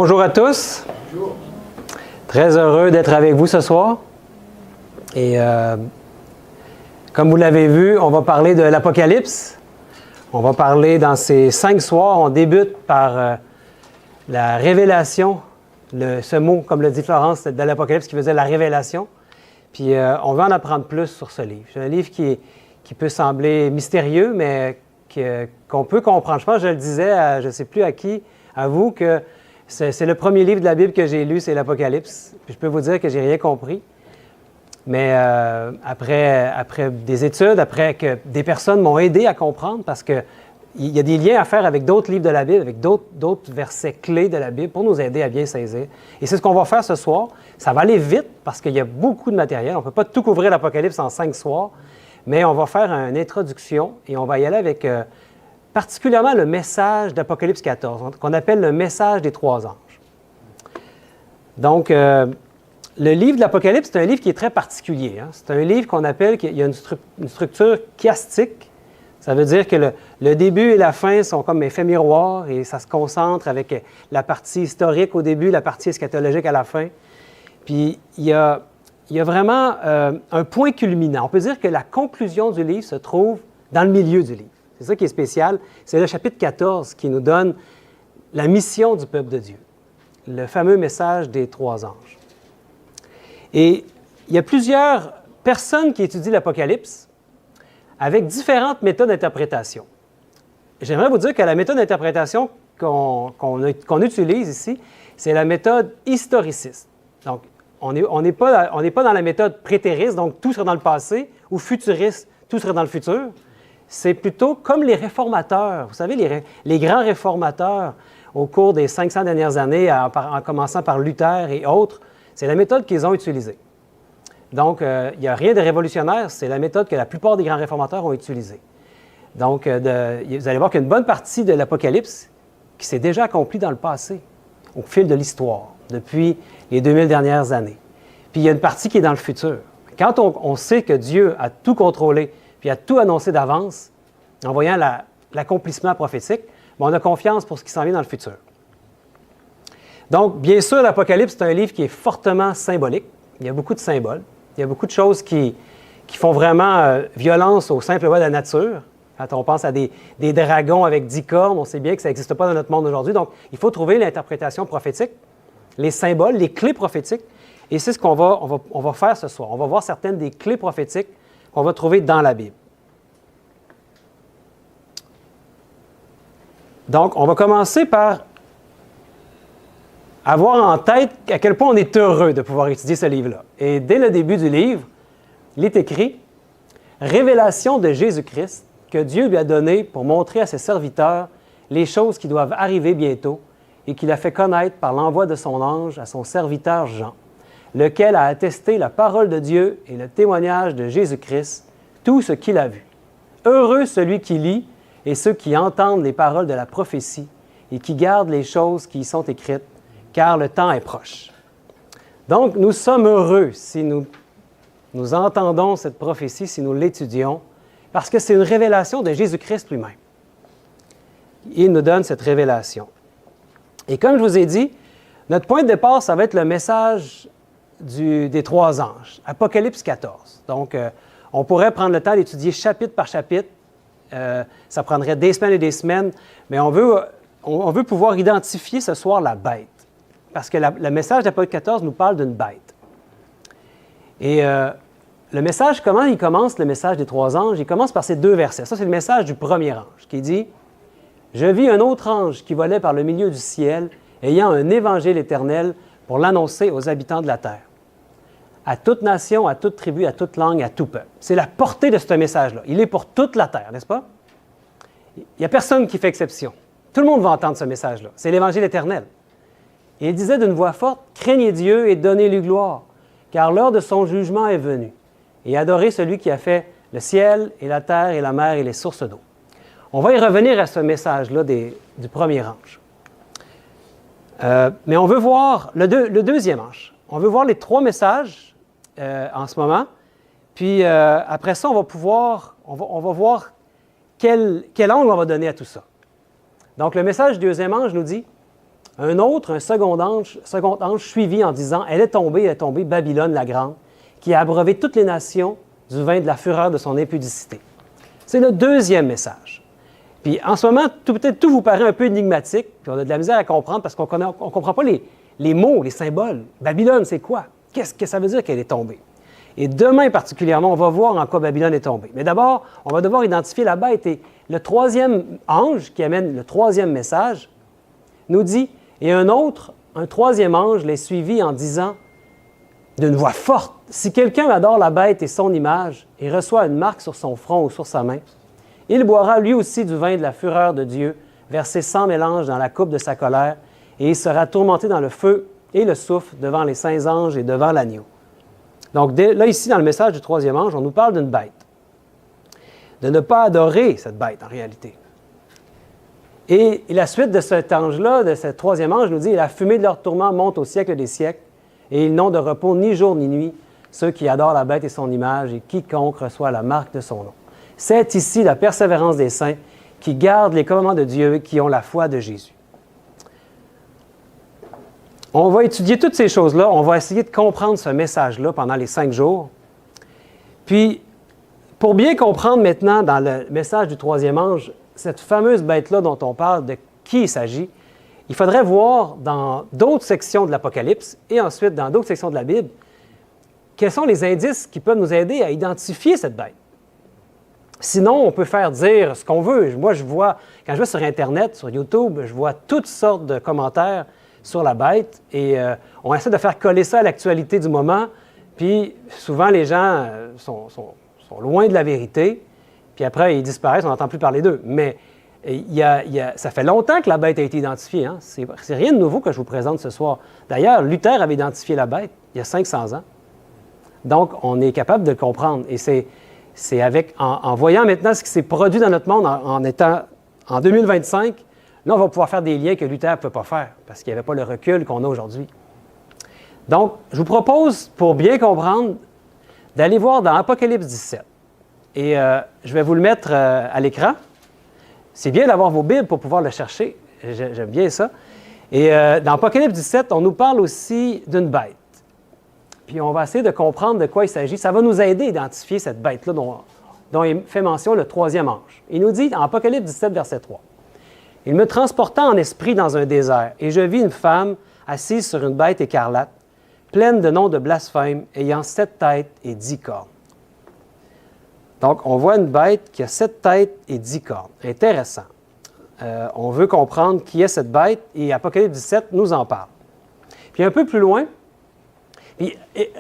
Bonjour à tous. Bonjour. Très heureux d'être avec vous ce soir. Et comme vous l'avez vu, on va parler de l'Apocalypse. On va parler dans ces 5 soirs. On débute par la révélation, ce mot, comme le dit Florence, de l'Apocalypse qui faisait la révélation. Puis on va en apprendre plus sur ce livre. C'est un livre qui peut sembler mystérieux, mais qu'on peut comprendre. Je pense que je le disais, je ne sais plus à qui, à vous, que c'est le premier livre de la Bible que j'ai lu, c'est l'Apocalypse. Puis je peux vous dire que je n'ai rien compris. Mais après des études, après que des personnes m'ont aidé à comprendre, parce qu'il y a des liens à faire avec d'autres livres de la Bible, avec d'autres versets clés de la Bible pour nous aider à bien saisir. Et c'est ce qu'on va faire ce soir. Ça va aller vite parce qu'il y a beaucoup de matériel. On ne peut pas tout couvrir l'Apocalypse en 5 soirs, mais on va faire une introduction et on va y aller avec particulièrement le message d'Apocalypse 14, qu'on appelle le message des 3 anges. Donc, le livre de l'Apocalypse, c'est un livre qui est très particulier. Hein? C'est un livre qu'on appelle, qu'il y a une structure chiastique. Ça veut dire que le début et la fin sont comme effets miroirs et ça se concentre avec la partie historique au début, la partie eschatologique à la fin. Puis, il y a vraiment un point culminant. On peut dire que la conclusion du livre se trouve dans le milieu du livre. C'est ça qui est spécial. C'est le chapitre 14 qui nous donne la mission du peuple de Dieu, le fameux message des 3 anges. Et il y a plusieurs personnes qui étudient l'Apocalypse avec différentes méthodes d'interprétation. J'aimerais vous dire que la méthode d'interprétation qu'on utilise ici, c'est la méthode historiciste. Donc, on n'est pas dans la méthode prétériste, donc tout serait dans le passé, ou futuriste, tout serait dans le futur. C'est plutôt comme les réformateurs. Vous savez, les grands réformateurs au cours des 500 dernières années, en commençant par Luther et autres, c'est la méthode qu'ils ont utilisée. Donc, il n'y a rien de révolutionnaire, c'est la méthode que la plupart des grands réformateurs ont utilisée. Donc, vous allez voir qu'il y a une bonne partie de l'Apocalypse qui s'est déjà accomplie dans le passé, au fil de l'histoire, depuis les 2000 dernières années. Puis, il y a une partie qui est dans le futur. Quand on sait que Dieu a tout contrôlé, puis a tout annoncé d'avance, en voyant l'accomplissement prophétique, on a confiance pour ce qui s'en vient dans le futur. Donc, bien sûr, l'Apocalypse, c'est un livre qui est fortement symbolique. Il y a beaucoup de symboles. Il y a beaucoup de choses qui font vraiment violence aux simples lois de la nature. Quand on pense à des dragons avec 10 cornes, on sait bien que ça n'existe pas dans notre monde aujourd'hui. Donc, il faut trouver l'interprétation prophétique, les symboles, les clés prophétiques. Et c'est ce qu'on va faire ce soir. On va voir certaines des clés prophétiques qu'on va trouver dans la Bible. Donc, on va commencer par avoir en tête à quel point on est heureux de pouvoir étudier ce livre-là. Et dès le début du livre, il est écrit « Révélation de Jésus-Christ que Dieu lui a donnée pour montrer à ses serviteurs les choses qui doivent arriver bientôt et qu'il a fait connaître par l'envoi de son ange à son serviteur Jean, lequel a attesté la parole de Dieu et le témoignage de Jésus-Christ, tout ce qu'il a vu. Heureux celui qui lit et ceux qui entendent les paroles de la prophétie et qui gardent les choses qui y sont écrites, car le temps est proche. » Donc, nous sommes heureux si nous entendons cette prophétie, si nous l'étudions, parce que c'est une révélation de Jésus-Christ lui-même. Il nous donne cette révélation. Et comme je vous ai dit, notre point de départ, ça va être le message des 3 anges, Apocalypse 14. Donc, on pourrait prendre le temps d'étudier chapitre par chapitre. Ça prendrait des semaines et des semaines, mais on veut pouvoir identifier ce soir la bête. Parce que le message d'Apocalypse 14 nous parle d'une bête. Et le message, comment il commence, le message des 3 anges? Il commence par ces 2 versets. Ça, c'est le message du premier ange qui dit « Je vis un autre ange qui volait par le milieu du ciel, ayant un évangile éternel pour l'annoncer aux habitants de la terre, à toute nation, à toute tribu, à toute langue, à tout peuple. » C'est la portée de ce message-là. Il est pour toute la terre, n'est-ce pas? Il n'y a personne qui fait exception. Tout le monde va entendre ce message-là. C'est l'évangile éternel. Et il disait d'une voix forte, « Craignez Dieu et donnez-lui gloire, car l'heure de son jugement est venue, et adorez celui qui a fait le ciel et la terre et la mer et les sources d'eau. » On va y revenir à ce message-là du premier ange. Mais on veut voir le deuxième ange. On veut voir les 3 messages en ce moment. Puis après ça, on va voir quel angle on va donner à tout ça. Donc le message du deuxième ange nous dit un second ange suivit en disant, elle est tombée, Babylone la grande, qui a abreuvé toutes les nations du vin de la fureur de son impudicité. C'est le deuxième message. Puis en ce moment, peut-être tout vous paraît un peu énigmatique, puis on a de la misère à comprendre parce qu'on ne comprend pas les mots, les symboles. Babylone, c'est quoi? Qu'est-ce que ça veut dire qu'elle est tombée? Et demain particulièrement, on va voir en quoi Babylone est tombée. Mais d'abord, on va devoir identifier la bête. Et le troisième ange qui amène le troisième message nous dit, et un troisième ange les suivit en disant d'une voix forte, si quelqu'un adore la bête et son image et reçoit une marque sur son front ou sur sa main, il boira lui aussi du vin de la fureur de Dieu, versé sans mélange dans la coupe de sa colère, et il sera tourmenté dans le feu et le souffle devant les saints anges et devant l'agneau. Donc là, ici, dans le message du troisième ange, on nous parle d'une bête. De ne pas adorer cette bête, en réalité. Et la suite de cet ange-là, de ce troisième ange, nous dit « La fumée de leur tourment monte au siècle des siècles, et ils n'ont de repos ni jour ni nuit, ceux qui adorent la bête et son image, et quiconque reçoit la marque de son nom. » C'est ici la persévérance des saints qui gardent les commandements de Dieu et qui ont la foi de Jésus. On va étudier toutes ces choses-là. On va essayer de comprendre ce message-là pendant les 5 jours. Puis, pour bien comprendre maintenant dans le message du troisième ange, cette fameuse bête-là dont on parle, de qui il s'agit, il faudrait voir dans d'autres sections de l'Apocalypse et ensuite dans d'autres sections de la Bible, quels sont les indices qui peuvent nous aider à identifier cette bête. Sinon, on peut faire dire ce qu'on veut. Moi, quand je vais sur Internet, sur YouTube, je vois toutes sortes de commentaires sur la bête et on essaie de faire coller ça à l'actualité du moment. Puis souvent, les gens sont loin de la vérité. Puis après, ils disparaissent, on n'entend plus parler d'eux. Mais ça fait longtemps que la bête a été identifiée. Hein? C'est rien de nouveau que je vous présente ce soir. D'ailleurs, Luther avait identifié la bête il y a 500 ans. Donc, on est capable de le comprendre. Et c'est en voyant maintenant ce qui s'est produit dans notre monde en 2025, là, on va pouvoir faire des liens que Luther ne peut pas faire parce qu'il n'y avait pas le recul qu'on a aujourd'hui. Donc, je vous propose, pour bien comprendre, d'aller voir dans Apocalypse 17. Et je vais vous le mettre à l'écran. C'est bien d'avoir vos Bibles pour pouvoir le chercher. J'aime bien ça. Et dans Apocalypse 17, on nous parle aussi d'une bête. Puis on va essayer de comprendre de quoi il s'agit. Ça va nous aider à identifier cette bête-là dont il fait mention le troisième ange. Il nous dit, en Apocalypse 17, verset 3, « Il me transporta en esprit dans un désert, et je vis une femme assise sur une bête écarlate, pleine de noms de blasphème, ayant 7 têtes et 10 cornes. » Donc, on voit une bête qui a 7 têtes et 10 cornes. Intéressant. On veut comprendre qui est cette bête, et Apocalypse 17 nous en parle. Puis un peu plus loin,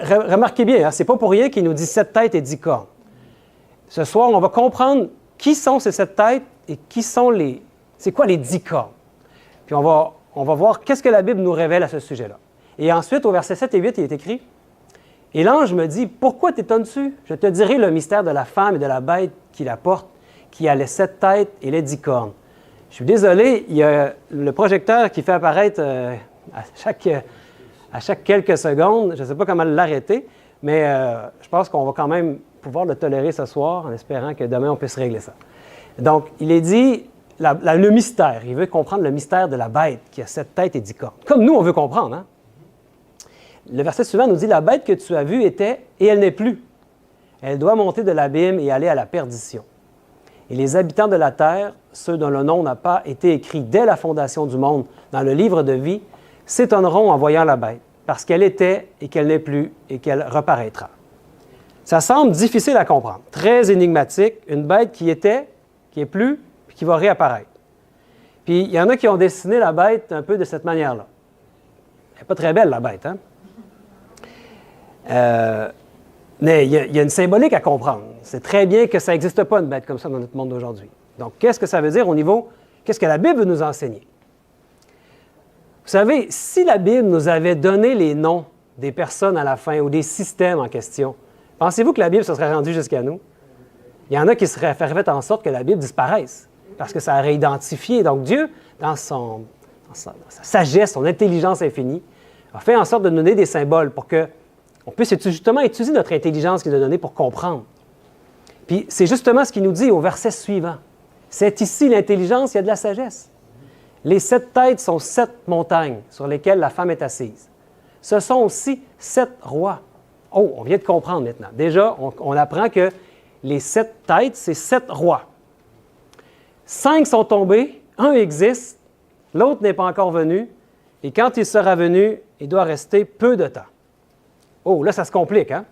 remarquez bien, ce n'est pas pour rien qu'il nous dit 7 têtes et 10 cornes. Ce soir, on va comprendre qui sont ces 7 têtes et c'est quoi les 10 cornes. Puis on va voir qu'est-ce que la Bible nous révèle à ce sujet-là. Et ensuite, au verset 7 et 8, il est écrit, « Et l'ange me dit, pourquoi t'étonnes-tu? Je te dirai le mystère de la femme et de la bête qui la porte, qui a les 7 têtes et les 10 cornes. » Je suis désolé, il y a le projecteur qui fait apparaître à chaque quelques secondes. Je ne sais pas comment l'arrêter, mais je pense qu'on va quand même pouvoir le tolérer ce soir en espérant que demain on puisse régler ça. Donc, il est dit le mystère. Il veut comprendre le mystère de la bête qui a 7 têtes et 10 cornes. Comme nous, on veut comprendre. Hein? Le verset suivant nous dit, « La bête que tu as vue était, et elle n'est plus. Elle doit monter de l'abîme et aller à la perdition. Et les habitants de la terre, ceux dont le nom n'a pas été écrit dès la fondation du monde dans le livre de vie, s'étonneront en voyant la bête, parce qu'elle était et qu'elle n'est plus et qu'elle reparaîtra. » Ça semble difficile à comprendre, très énigmatique, une bête qui était, qui n'est plus, puis qui va réapparaître. Puis il y en a qui ont dessiné la bête un peu de cette manière-là. Elle n'est pas très belle, la bête, hein? Mais il y a une symbolique à comprendre. C'est très bien que ça n'existe pas une bête comme ça dans notre monde d'aujourd'hui. Donc, qu'est-ce que ça veut dire au niveau, qu'est-ce que la Bible veut nous enseigner? Vous savez, si la Bible nous avait donné les noms des personnes à la fin ou des systèmes en question, pensez-vous que la Bible se serait rendue jusqu'à nous? Il y en a qui seraient fait en sorte que la Bible disparaisse, parce que ça aurait identifié. Donc Dieu, dans sa sagesse, son intelligence infinie, a fait en sorte de nous donner des symboles pour qu'on puisse justement utiliser notre intelligence qu'il nous a donnée pour comprendre. Puis c'est justement ce qu'il nous dit au verset suivant. C'est ici l'intelligence, il y a de la sagesse. Les 7 têtes sont 7 montagnes sur lesquelles la femme est assise. Ce sont aussi 7 rois. Oh, on vient de comprendre maintenant. Déjà, on apprend que les 7 têtes, c'est 7 rois. 5 sont tombés, un existe, l'autre n'est pas encore venu, et quand il sera venu, il doit rester peu de temps. Oh, là, ça se complique, hein?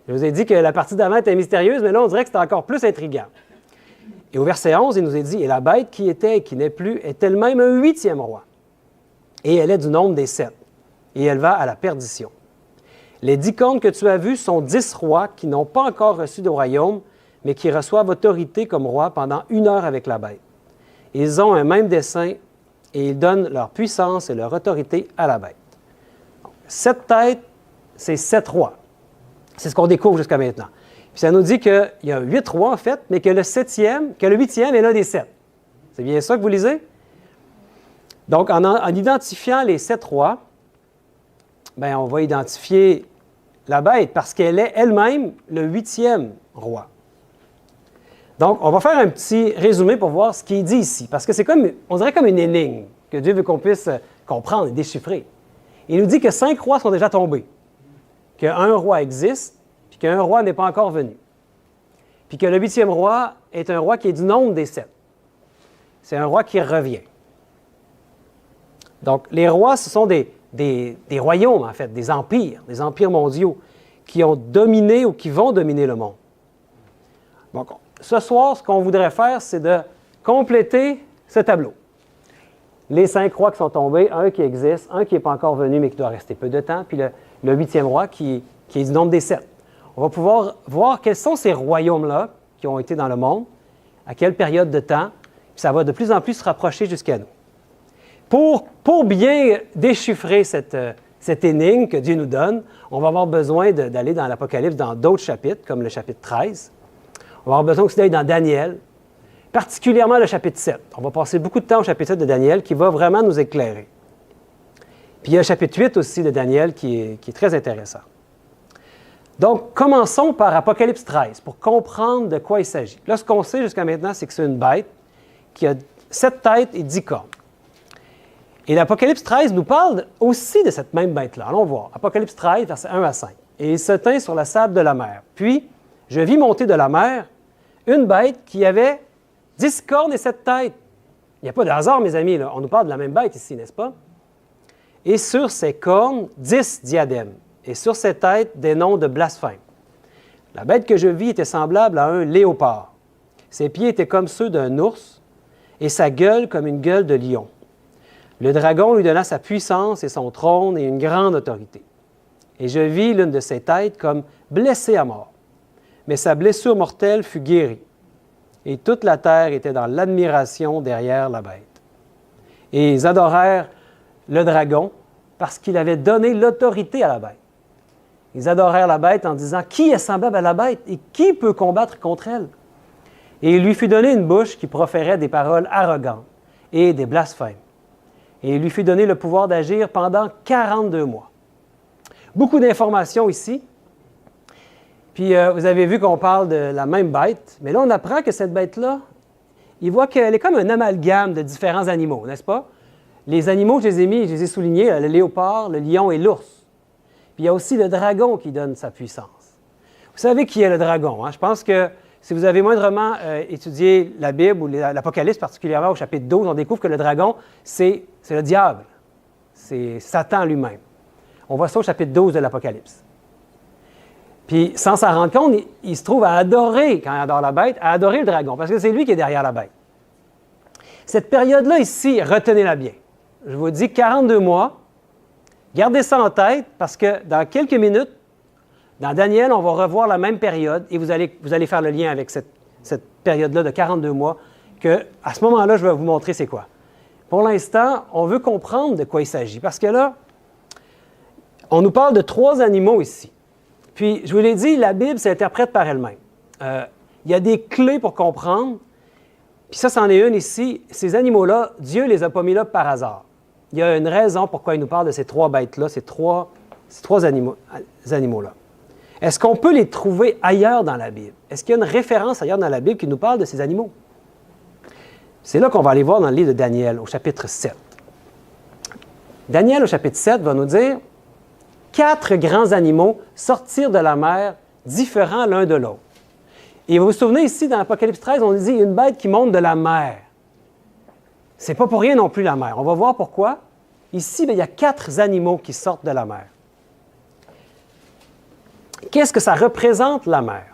Je vous ai dit que la partie d'avant était mystérieuse, mais là, on dirait que c'est encore plus intriguant. Et au verset 11, il nous est dit, « Et la bête qui était et qui n'est plus est elle-même un 8e roi. Et elle est du nombre des 7. Et elle va à la perdition. Les 10 cornes que tu as vues sont 10 rois qui n'ont pas encore reçu de royaume, mais qui reçoivent autorité comme roi pendant 1 heure avec la bête. Ils ont un même dessein et ils donnent leur puissance et leur autorité à la bête. » 7 têtes, c'est 7 rois. C'est ce qu'on découvre jusqu'à maintenant. Puis ça nous dit qu'il y a 8 rois, en fait, mais que le 8e est l'un des 7. C'est bien ça que vous lisez? Donc, en identifiant les 7 rois, bien, on va identifier la bête parce qu'elle est elle-même le 8e roi. Donc, on va faire un petit résumé pour voir ce qu'il dit ici, parce que c'est comme, on dirait comme une énigme que Dieu veut qu'on puisse comprendre et déchiffrer. Il nous dit que 5 rois sont déjà tombés, qu'un roi existe, puis qu'un roi n'est pas encore venu, puis que le 8e roi est un roi qui est du nombre des 7. C'est un roi qui revient. Donc, les rois, ce sont des royaumes, en fait, des empires mondiaux, qui ont dominé ou qui vont dominer le monde. Donc, ce soir, ce qu'on voudrait faire, c'est de compléter ce tableau. Les 5 rois qui sont tombés, un qui existe, un qui n'est pas encore venu, mais qui doit rester peu de temps, puis le 8e roi qui est du nombre des 7. On va pouvoir voir quels sont ces royaumes-là qui ont été dans le monde, à quelle période de temps, puis ça va de plus en plus se rapprocher jusqu'à nous. Pour bien déchiffrer cette énigme que Dieu nous donne, on va avoir besoin d'aller dans l'Apocalypse, dans d'autres chapitres, comme le chapitre 13. On va avoir besoin aussi d'aller dans Daniel, particulièrement le chapitre 7. On va passer beaucoup de temps au chapitre 7 de Daniel qui va vraiment nous éclairer. Puis il y a le chapitre 8 aussi de Daniel qui est très intéressant. Donc, commençons par Apocalypse 13 pour comprendre de quoi il s'agit. Là, ce qu'on sait jusqu'à maintenant, c'est que c'est une bête qui a 7 têtes et 10 cornes. Et l'Apocalypse 13 nous parle aussi de cette même bête-là. Allons voir. Apocalypse 13, versets 1 à 5. « Et il se tint sur la sable de la mer. Puis, je vis monter de la mer une bête qui avait 10 cornes et 7 têtes. » Il n'y a pas de hasard, mes amis, là. On nous parle de la même bête ici, n'est-ce pas? « Et sur ses cornes, 10 diadèmes. Et sur ses têtes, des noms de blasphème. La bête que je vis était semblable à un léopard. Ses pieds étaient comme ceux d'un ours, et sa gueule comme une gueule de lion. Le dragon lui donna sa puissance et son trône et une grande autorité. Et je vis l'une de ses têtes comme blessée à mort. Mais sa blessure mortelle fut guérie. Et toute la terre était dans l'admiration derrière la bête. Et ils adorèrent le dragon parce qu'il avait donné l'autorité à la bête. Ils adorèrent la bête en disant « Qui est semblable à la bête et qui peut combattre contre elle? » Et il lui fut donné une bouche qui proférait des paroles arrogantes et des blasphèmes. Et il lui fut donné le pouvoir d'agir pendant 42 mois. Beaucoup d'informations ici. Puis vous avez vu qu'on parle de la même bête, mais là on apprend que cette bête-là, il voit qu'elle est comme un amalgame de différents animaux, n'est-ce pas? Les animaux, je les ai soulignés, le léopard, le lion et l'ours. Puis il y a aussi le dragon qui donne sa puissance. Vous savez qui est le dragon, hein? Je pense que si vous avez moindrement étudié la Bible ou l'Apocalypse, particulièrement au chapitre 12, on découvre que le dragon, c'est le diable. C'est Satan lui-même. On voit ça au chapitre 12 de l'Apocalypse. Puis, sans s'en rendre compte, il se trouve à adorer, quand il adore la bête, à adorer le dragon, parce que c'est lui qui est derrière la bête. Cette période-là ici, retenez-la bien. Je vous dis 42 mois. Gardez ça en tête, parce que dans quelques minutes, dans Daniel, on va revoir la même période et vous allez faire le lien avec cette période-là de 42 mois, que à ce moment-là, je vais vous montrer c'est quoi. Pour l'instant, on veut comprendre de quoi il s'agit, parce que là, on nous parle de 3 animaux ici. Puis, je vous l'ai dit, la Bible s'interprète par elle-même. Il y a des clés pour comprendre, puis ça, c'en est une ici. Ces animaux-là, Dieu ne les a pas mis là par hasard. Il y a une raison pourquoi il nous parle de ces 3 bêtes-là, ces trois animaux-là. Est-ce qu'on peut les trouver ailleurs dans la Bible? Est-ce qu'il y a une référence ailleurs dans la Bible qui nous parle de ces animaux? C'est là qu'on va aller voir dans le livre de Daniel, au chapitre 7. Daniel, au chapitre 7, va nous dire « 4 grands animaux sortirent de la mer, différents l'un de l'autre. » Et vous vous souvenez ici, dans l'Apocalypse 13, on dit « une bête qui monte de la mer ». Ce n'est pas pour rien non plus la mer. On va voir pourquoi. Ici, bien, il y a 4 animaux qui sortent de la mer. Qu'est-ce que ça représente, la mer?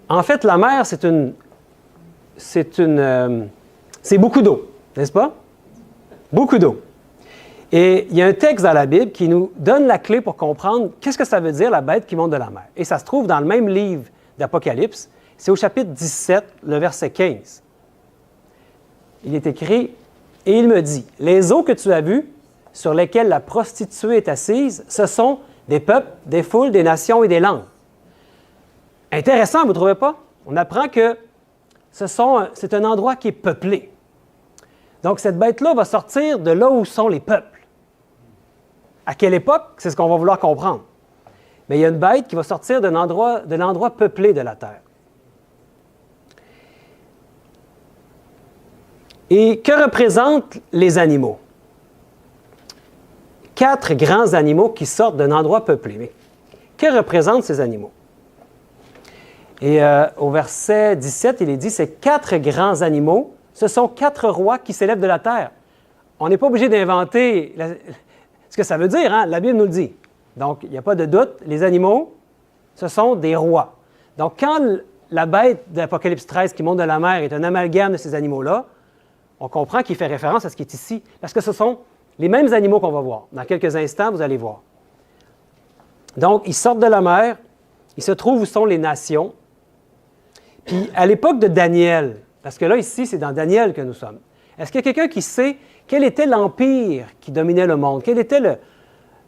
En fait, la mer, c'est beaucoup d'eau, n'est-ce pas? Beaucoup d'eau. Et il y a un texte dans la Bible qui nous donne la clé pour comprendre qu'est-ce que ça veut dire, la bête qui monte de la mer. Et ça se trouve dans le même livre d'Apocalypse. C'est au chapitre 17, le verset 15. Il est écrit, « Et il me dit, les eaux que tu as vues, sur lesquelles la prostituée est assise, ce sont des peuples, des foules, des nations et des langues. » Intéressant, vous ne trouvez pas? On apprend que c'est un endroit qui est peuplé. Donc, cette bête-là va sortir de là où sont les peuples. À quelle époque? C'est ce qu'on va vouloir comprendre. Mais il y a une bête qui va sortir de l'endroit peuplé de la terre. Et que représentent les animaux? 4 grands animaux qui sortent d'un endroit peuplé. Mais que représentent ces animaux? Et au verset 17, il est dit, ces 4 grands animaux, ce sont 4 rois qui s'élèvent de la terre. On n'est pas obligé d'inventer ce que ça veut dire, hein? La Bible nous le dit. Donc, il n'y a pas de doute, les animaux, ce sont des rois. Donc, quand la bête de l'Apocalypse 13 qui monte de la mer est un amalgame de ces animaux-là, on comprend qu'il fait référence à ce qui est ici, parce que ce sont les mêmes animaux qu'on va voir. Dans quelques instants, vous allez voir. Donc, ils sortent de la mer, ils se trouvent où sont les nations. Puis, à l'époque de Daniel, parce que là, ici, c'est dans Daniel que nous sommes, est-ce qu'il y a quelqu'un qui sait quel était l'empire qui dominait le monde? Quel était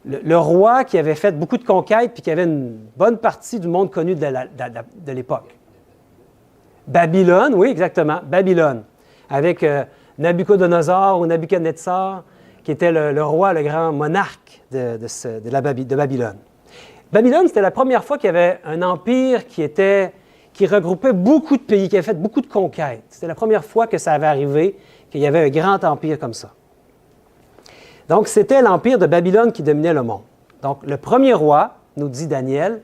le roi qui avait fait beaucoup de conquêtes puis qui avait une bonne partie du monde connu de l'époque? Babylone, oui, exactement, Babylone, avec Nabucodonosor ou Nabuchodonosor, qui était le roi, le grand monarque de Babylone. Babylone, c'était la première fois qu'il y avait un empire qui regroupait beaucoup de pays, qui avait fait beaucoup de conquêtes. C'était la première fois que ça avait arrivé, qu'il y avait un grand empire comme ça. Donc, c'était l'empire de Babylone qui dominait le monde. Donc, le premier roi, nous dit Daniel,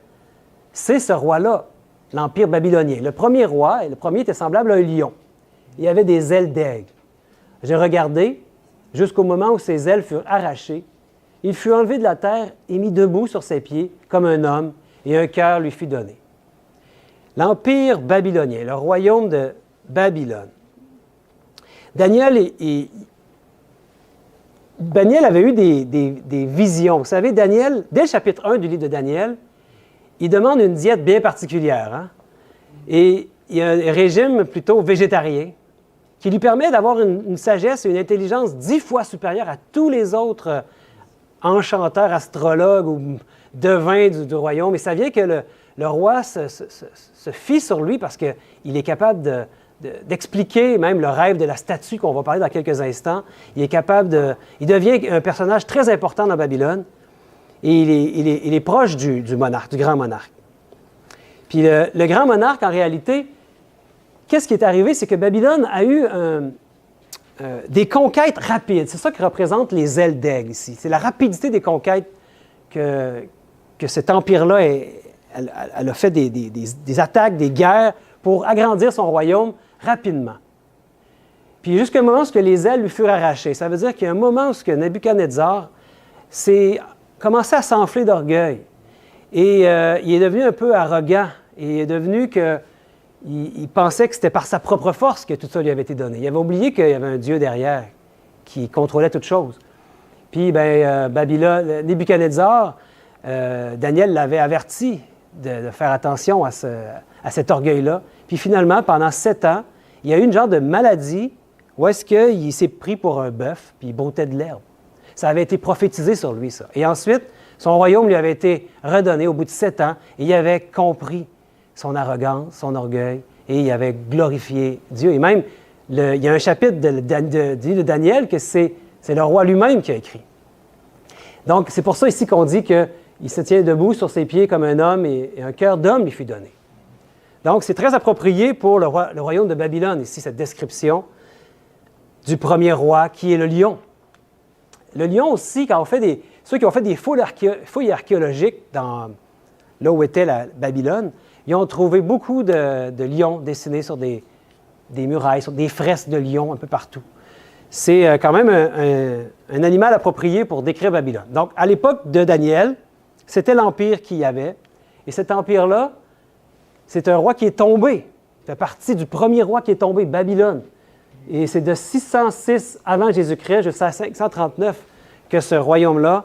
c'est ce roi-là, l'empire babylonien. Le premier roi, et le premier était semblable à un lion. Il avait des ailes d'aigle. J'ai regardé jusqu'au moment où ses ailes furent arrachées. Il fut enlevé de la terre et mis debout sur ses pieds comme un homme, et un cœur lui fut donné. L'empire babylonien, le royaume de Babylone. Daniel avait eu des visions. Vous savez, Daniel, dès le chapitre 1 du livre de Daniel, il demande une diète bien particulière. Hein? Et il y a un régime plutôt végétarien qui lui permet d'avoir une sagesse et une intelligence 10 fois supérieure à tous les autres enchanteurs, astrologues ou devins du royaume. Et ça vient que le roi se fie sur lui parce qu'il est capable d'expliquer même le rêve de la statue qu'on va parler dans quelques instants. Il devient un personnage très important dans Babylone et il est proche du monarque, du grand monarque. Puis le grand monarque, en réalité, qu'est-ce qui est arrivé? C'est que Babylone a eu des conquêtes rapides. C'est ça qui représente les ailes d'aigle ici. C'est la rapidité des conquêtes que cet empire-là elle a fait des attaques, des guerres pour agrandir son royaume rapidement. Puis jusqu'à un moment où les ailes lui furent arrachées. Ça veut dire qu'il y a un moment où Nabuchodonosor s'est commencé à s'enfler d'orgueil. Et il est devenu un peu arrogant. Et il est devenu il pensait que c'était par sa propre force que tout ça lui avait été donné. Il avait oublié qu'il y avait un Dieu derrière qui contrôlait toutes choses. Puis, Nabuchodonosor, Daniel l'avait averti de faire attention à cet orgueil-là. Puis finalement, pendant 7 ans, il y a eu une genre de maladie où est-ce qu'il s'est pris pour un bœuf, puis il broutait de l'herbe. Ça avait été prophétisé sur lui, ça. Et ensuite, son royaume lui avait été redonné au bout de 7 ans, et il avait compris son arrogance, son orgueil, et il avait glorifié Dieu. Et même, il y a un chapitre de Daniel que c'est le roi lui-même qui a écrit. Donc, c'est pour ça ici qu'on dit qu'il se tient debout sur ses pieds comme un homme et un cœur d'homme lui fut donné. Donc, c'est très approprié pour le royaume de Babylone, ici, cette description du premier roi, qui est le lion. Le lion aussi, quand on fait ceux qui ont fait des fouilles archéologiques là où était la Babylone, ils ont trouvé beaucoup de lions dessinés sur des murailles, sur des fresques de lions un peu partout. C'est quand même un animal approprié pour décrire Babylone. Donc, à l'époque de Daniel, c'était l'empire qu'il y avait. Et cet empire-là, c'est un roi qui est tombé. Il fait partie du premier roi qui est tombé, Babylone. Et c'est de 606 avant Jésus-Christ jusqu'à 539 que ce royaume-là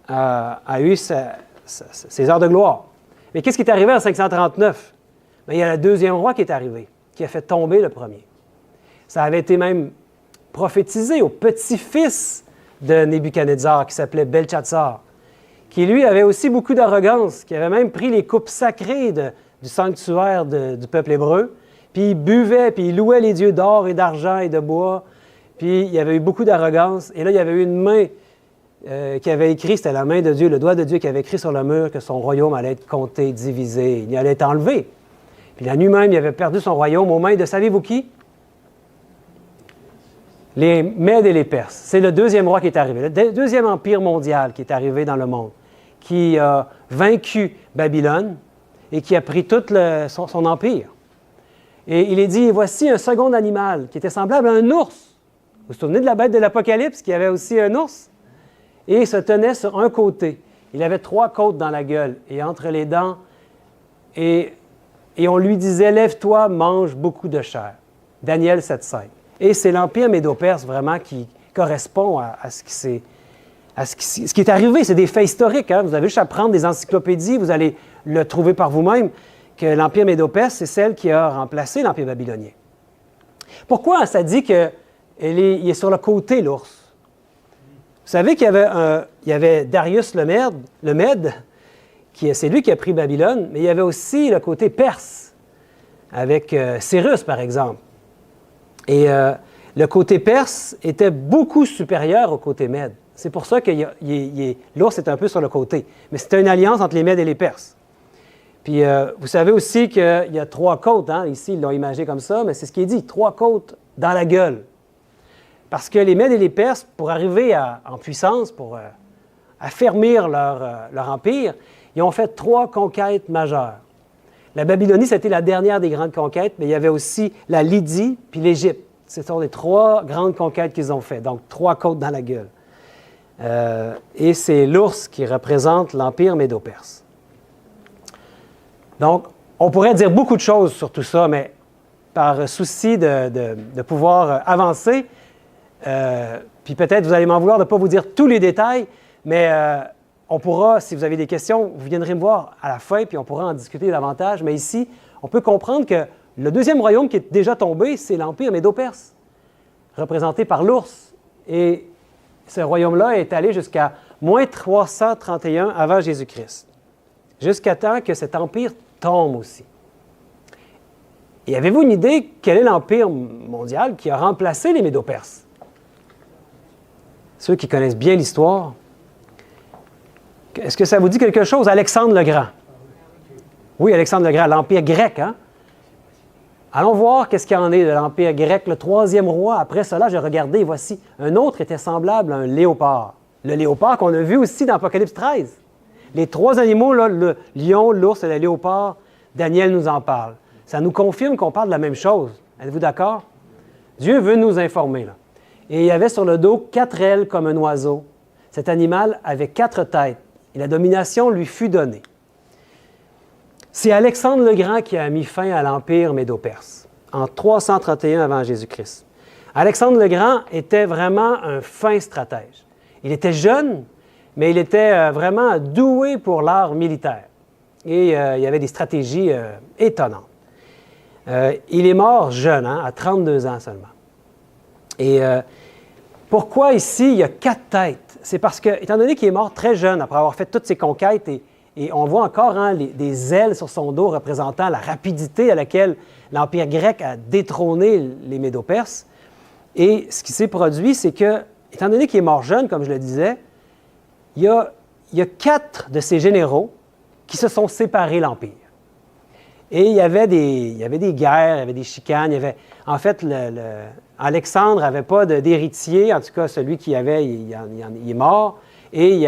a eu ses heures de gloire. Mais qu'est-ce qui est arrivé en 539? Bien, il y a le deuxième roi qui est arrivé, qui a fait tomber le premier. Ça avait été même prophétisé au petit-fils de Nebuchadnezzar, qui s'appelait Belchatsar, qui lui avait aussi beaucoup d'arrogance, qui avait même pris les coupes sacrées du sanctuaire du peuple hébreu, puis il buvait, puis il louait les dieux d'or et d'argent et de bois, puis il y avait eu beaucoup d'arrogance. Et là, il y avait eu une main qui avait écrit, c'était la main de Dieu, le doigt de Dieu qui avait écrit sur le mur que son royaume allait être compté, divisé, il allait être enlevé. Puis la nuit même, il avait perdu son royaume aux mains de, savez-vous qui? Les Mèdes et les Perses. C'est le deuxième roi qui est arrivé, le deuxième empire mondial qui est arrivé dans le monde, qui a vaincu Babylone et qui a pris tout son empire. Et il est dit, voici un second animal qui était semblable à un ours. Vous vous souvenez de la bête de l'Apocalypse qui avait aussi un ours? Et il se tenait sur un côté. Il avait 3 côtes dans la gueule et entre les dents. Et on lui disait, lève-toi, mange beaucoup de chair. Daniel 7,5. Et c'est l'Empire médo-perse vraiment qui correspond à ce qui est arrivé. C'est des faits historiques. Hein? Vous avez juste à prendre des encyclopédies, vous allez le trouver par vous-même, que l'Empire médo-perse, c'est celle qui a remplacé l'Empire babylonien. Pourquoi ça dit qu'il est sur le côté, l'ours? Vous savez qu'il y avait Darius le Mède, c'est lui qui a pris Babylone, mais il y avait aussi le côté perse, avec Cyrus, par exemple. Et le côté perse était beaucoup supérieur au côté Mède. C'est pour ça que l'ours est un peu sur le côté. Mais c'était une alliance entre les Mèdes et les Perses. Puis, vous savez aussi qu'il y a 3 côtes. Hein? Ici, ils l'ont imagé comme ça, mais c'est ce qui est dit, 3 côtes dans la gueule. Parce que les Mèdes et les Perses, pour arriver en puissance, pour affermir leur empire, ils ont fait 3 conquêtes majeures. La Babylonie, c'était la dernière des grandes conquêtes, mais il y avait aussi la Lydie puis l'Égypte. Ce sont les 3 grandes conquêtes qu'ils ont faites, donc 3 côtes dans la gueule. Et c'est l'ours qui représente l'Empire médo-perse. Donc, on pourrait dire beaucoup de choses sur tout ça, mais par souci de pouvoir avancer, puis peut-être vous allez m'en vouloir de ne pas vous dire tous les détails, mais on pourra, si vous avez des questions, vous viendrez me voir à la fin, puis on pourra en discuter davantage. Mais ici, on peut comprendre que le deuxième royaume qui est déjà tombé, c'est l'Empire médo-perse, représenté par l'ours. Et ce royaume-là est allé jusqu'à moins 331 avant Jésus-Christ, jusqu'à temps que cet empire tombe aussi. Et avez-vous une idée quel est l'empire mondial qui a remplacé les Médo-Perses? Ceux qui connaissent bien l'histoire, est-ce que ça vous dit quelque chose? Alexandre le Grand. Oui, Alexandre le Grand, l'empire grec, hein? Allons voir qu'est-ce qu'il y en est de l'empire grec, le 3e roi. Après cela, j'ai regardé, et voici, un autre était semblable à un léopard. Le léopard qu'on a vu aussi dans Apocalypse 13. Les 3 animaux, là, le lion, l'ours et le léopard, Daniel nous en parle. Ça nous confirme qu'on parle de la même chose. Êtes-vous d'accord? Dieu veut nous informer, là. Et il y avait sur le dos 4 ailes comme un oiseau. Cet animal avait 4 têtes, et la domination lui fut donnée. C'est Alexandre le Grand qui a mis fin à l'Empire médo-perse, en 331 avant Jésus-Christ. Alexandre le Grand était vraiment un fin stratège. Il était jeune, mais il était vraiment doué pour l'art militaire. Et il y avait des stratégies étonnantes. Il est mort jeune, hein, à 32 ans seulement. Et pourquoi ici il y a 4 têtes? C'est parce que, étant donné qu'il est mort très jeune, après avoir fait toutes ses conquêtes, et on voit encore hein, des ailes sur son dos représentant la rapidité à laquelle l'Empire grec a détrôné les Médo-Perses. Et ce qui s'est produit, c'est que, étant donné qu'il est mort jeune, comme je le disais, il y a 4 de ces généraux qui se sont séparés l'Empire. Et il y avait des guerres, il y avait des chicanes. En fait, Alexandre n'avait pas d'héritier. En tout cas, celui qui avait, il est mort. Et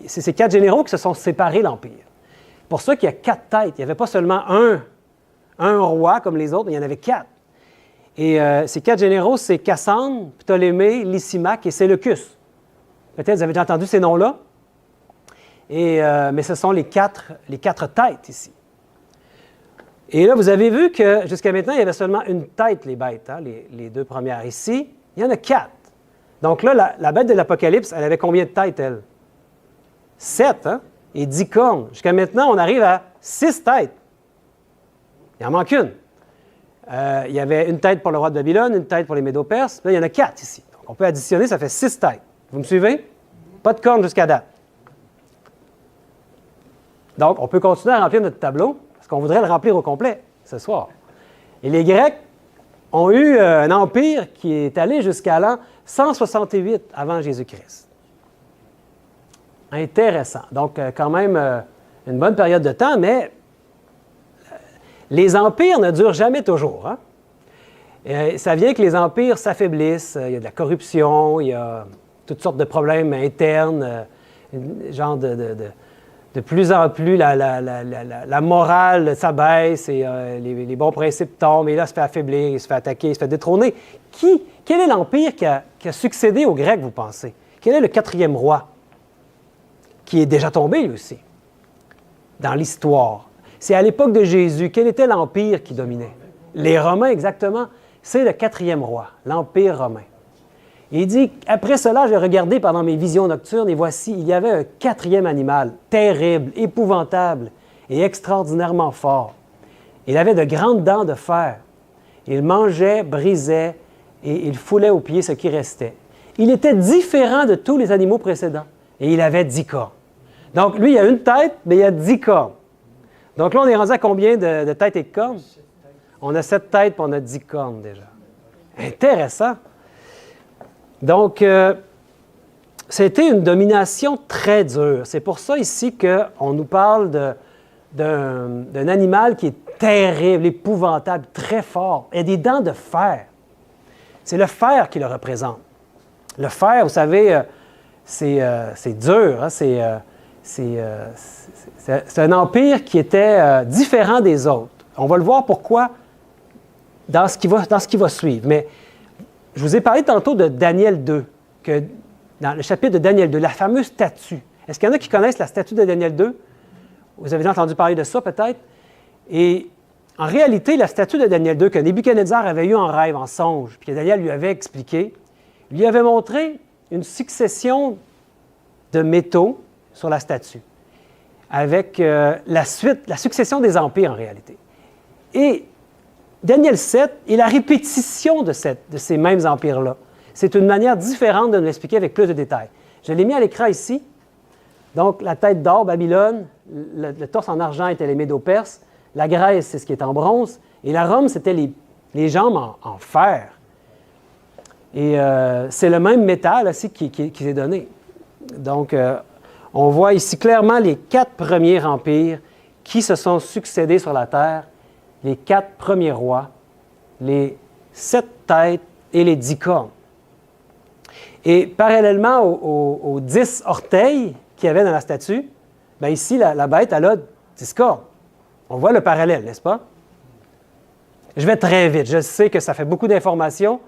c'est ces 4 généraux qui se sont séparés l'Empire. C'est pour ça qu'il y a 4 têtes. Il n'y avait pas seulement un roi comme les autres, mais il y en avait 4. Et ces 4 généraux, c'est Cassandre, Ptolémée, Lysimaque et Séleucus. Peut-être vous avez déjà entendu ces noms-là. Mais ce sont les quatre têtes ici. Et là, vous avez vu que jusqu'à maintenant, il y avait seulement une tête, les bêtes, hein, les 2 premières. Ici, il y en a 4. Donc là, la bête de l'Apocalypse, elle avait combien de têtes, elle? 7, hein? Et 10 cornes. Jusqu'à maintenant, on arrive à 6 têtes. Il en manque une. Il y avait une tête pour le roi de Babylone, une tête pour les Médo-Perses. Là, il y en a 4 ici. Donc, on peut additionner, ça fait 6 têtes. Vous me suivez? Pas de cornes jusqu'à date. Donc, on peut continuer à remplir notre tableau, parce qu'on voudrait le remplir au complet ce soir. Et les Grecs ont eu un empire qui est allé jusqu'à l'an 168 avant Jésus-Christ. Intéressant. Donc, quand même, une bonne période de temps, mais les empires ne durent jamais toujours. Hein? Ça vient que les empires s'affaiblissent, il y a de la corruption, il y a toutes sortes de problèmes internes, genre de plus en plus, la morale s'abaisse et les bons principes tombent, et là, il se fait affaiblir, il se fait attaquer, il se fait détrôner. Quel est l'empire qui a succédé aux Grecs, vous pensez? Quel est le 4e roi? Qui est déjà tombé, lui aussi, dans l'histoire. C'est à l'époque de Jésus. Quel était l'empire qui dominait? Les Romains, exactement. C'est le 4e roi, l'Empire romain. Il dit, après cela, j'ai regardé pendant mes visions nocturnes, et voici, il y avait un 4e animal, terrible, épouvantable et extraordinairement fort. Il avait de grandes dents de fer. Il mangeait, brisait, et il foulait aux pieds ce qui restait. Il était différent de tous les animaux précédents, et il avait 10 cornes. Donc, lui, il a une tête, mais il a 10 cornes. Donc là, on est rendu à combien de têtes et de cornes? On a 7 têtes, puis on a 10 cornes déjà. Intéressant. Donc, c'était une domination très dure. C'est pour ça ici qu'on nous parle d'un animal qui est terrible, épouvantable, très fort. Il a des dents de fer. C'est le fer qui le représente. Le fer, vous savez, c'est dur. Hein? C'est un empire qui était différent des autres. On va le voir pourquoi dans ce qui va suivre. Mais je vous ai parlé tantôt de Daniel 2, que dans le chapitre de Daniel 2, la fameuse statue. Est-ce qu'il y en a qui connaissent la statue de Daniel 2? Vous avez déjà entendu parler de ça peut-être? Et en réalité, la statue de Daniel 2 que Nebuchadnezzar avait eue en rêve, en songe, puis que Daniel lui avait expliqué, lui avait montré une succession de métaux sur la statue, avec la succession des empires en réalité. Et Daniel 7 est la répétition de ces mêmes empires-là. C'est une manière différente de nous l'expliquer avec plus de détails. Je l'ai mis à l'écran ici. Donc, la tête d'or, Babylone, le torse en argent était les Médo-Perses, la Grèce, c'est ce qui est en bronze, et la Rome, c'était les jambes en fer. Et c'est le même métal aussi qui est donné. Donc, on voit ici clairement les 4 premiers empires qui se sont succédés sur la terre, les 4 premiers rois, les 7 têtes et les 10 cornes. Et parallèlement aux 10 orteils qu'il y avait dans la statue, bien ici, la bête, elle a 10 cornes. On voit le parallèle, n'est-ce pas? Je vais très vite. Je sais que ça fait beaucoup d'informations,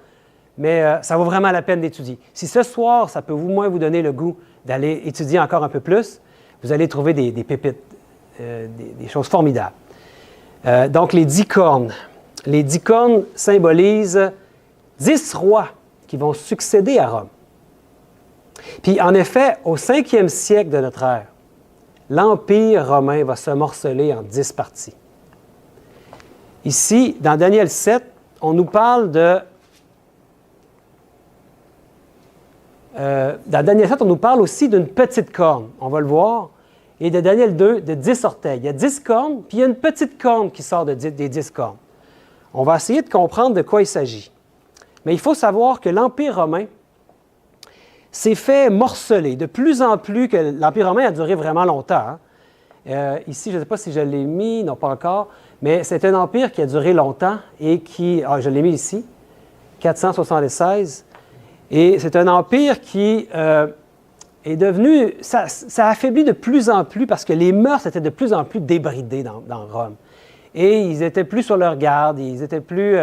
mais ça vaut vraiment la peine d'étudier. Si ce soir, ça peut au moins vous donner le goût d'aller étudier encore un peu plus, vous allez trouver des pépites, des choses formidables. Donc, les 10 cornes. Les 10 cornes symbolisent 10 rois qui vont succéder à Rome. Puis, en effet, au 5e siècle de notre ère, l'Empire romain va se morceler en 10 parties. Ici, dans Daniel 7, on nous parle dans Daniel 7, on nous parle aussi d'une petite corne, on va le voir, et de Daniel 2, de 10 orteils. Il y a 10 cornes, puis il y a une petite corne qui sort des 10 cornes. On va essayer de comprendre de quoi il s'agit. Mais il faut savoir que l'Empire romain s'est fait morceler de plus en plus, que l'Empire romain a duré vraiment longtemps, hein, Ici, je ne sais pas si je l'ai mis, non pas encore, mais c'est un empire qui a duré longtemps et qui, je l'ai mis ici, 476, et c'est un empire qui est devenu, ça affaiblit de plus en plus parce que les mœurs étaient de plus en plus débridées dans Rome. Et ils n'étaient plus sur leur garde, ils n'étaient plus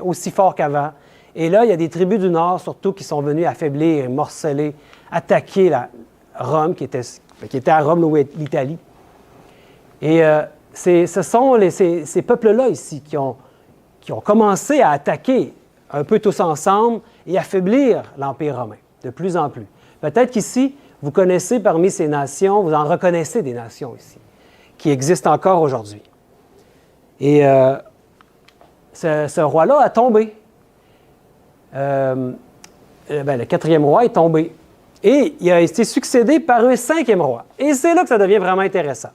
aussi forts qu'avant. Et là, il y a des tribus du Nord, surtout, qui sont venues affaiblir, morceler, attaquer Rome, qui était à Rome, où est l'Italie. Et ce sont ces peuples-là ici qui ont commencé à attaquer un peu tous ensemble et affaiblir l'Empire romain, de plus en plus. Peut-être qu'ici, vous connaissez parmi ces nations, vous en reconnaissez des nations ici, qui existent encore aujourd'hui. Et ce roi-là a tombé. Le 4e roi est tombé. Et il a été succédé par un 5e roi. Et c'est là que ça devient vraiment intéressant.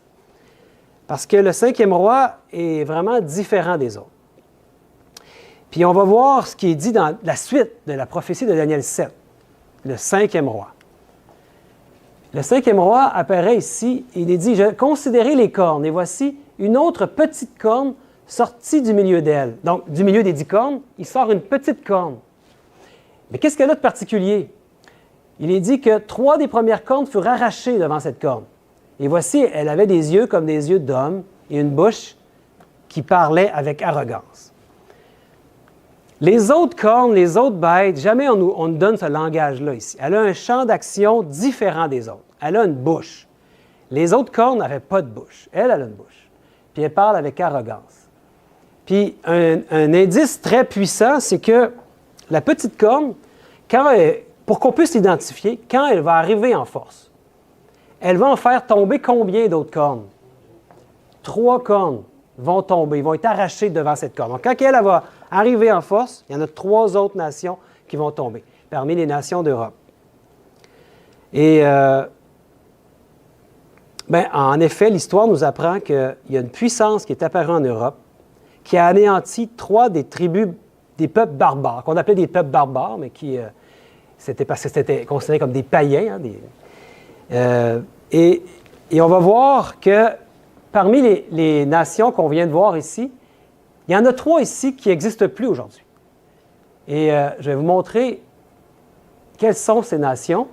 Parce que le 5e roi est vraiment différent des autres. Puis on va voir ce qui est dit dans la suite de la prophétie de Daniel 7, le 5e roi. Le 5e roi apparaît ici, il est dit, « Considérez les cornes, et voici une autre petite corne sortie du milieu d'elle. » Donc, du milieu des 10 cornes, il sort une petite corne. Mais qu'est-ce qu'elle a de particulier? Il est dit que 3 des premières cornes furent arrachées devant cette corne. Et voici, elle avait des yeux comme des yeux d'homme et une bouche qui parlait avec arrogance. Les autres cornes, les autres bêtes, jamais on nous donne ce langage-là ici. Elle a un champ d'action différent des autres. Elle a une bouche. Les autres cornes n'avaient pas de bouche. Elle a une bouche. Puis elle parle avec arrogance. Puis un indice très puissant, c'est que la petite corne, pour qu'on puisse l'identifier, quand elle va arriver en force, elle va en faire tomber combien d'autres cornes? 3 cornes vont tomber, vont être arrachées devant cette corne. Donc, quand elle va arriver en force, il y en a 3 autres nations qui vont tomber, parmi les nations d'Europe. Et, en effet, l'histoire nous apprend qu'il y a une puissance qui est apparue en Europe, qui a anéanti 3 des tribus des peuples barbares, qu'on appelait des peuples barbares, mais c'était parce que c'était considéré comme des païens. Et on va voir que parmi les nations qu'on vient de voir ici, il y en a 3 ici qui n'existent plus aujourd'hui. Et je vais vous montrer quelles sont ces nations.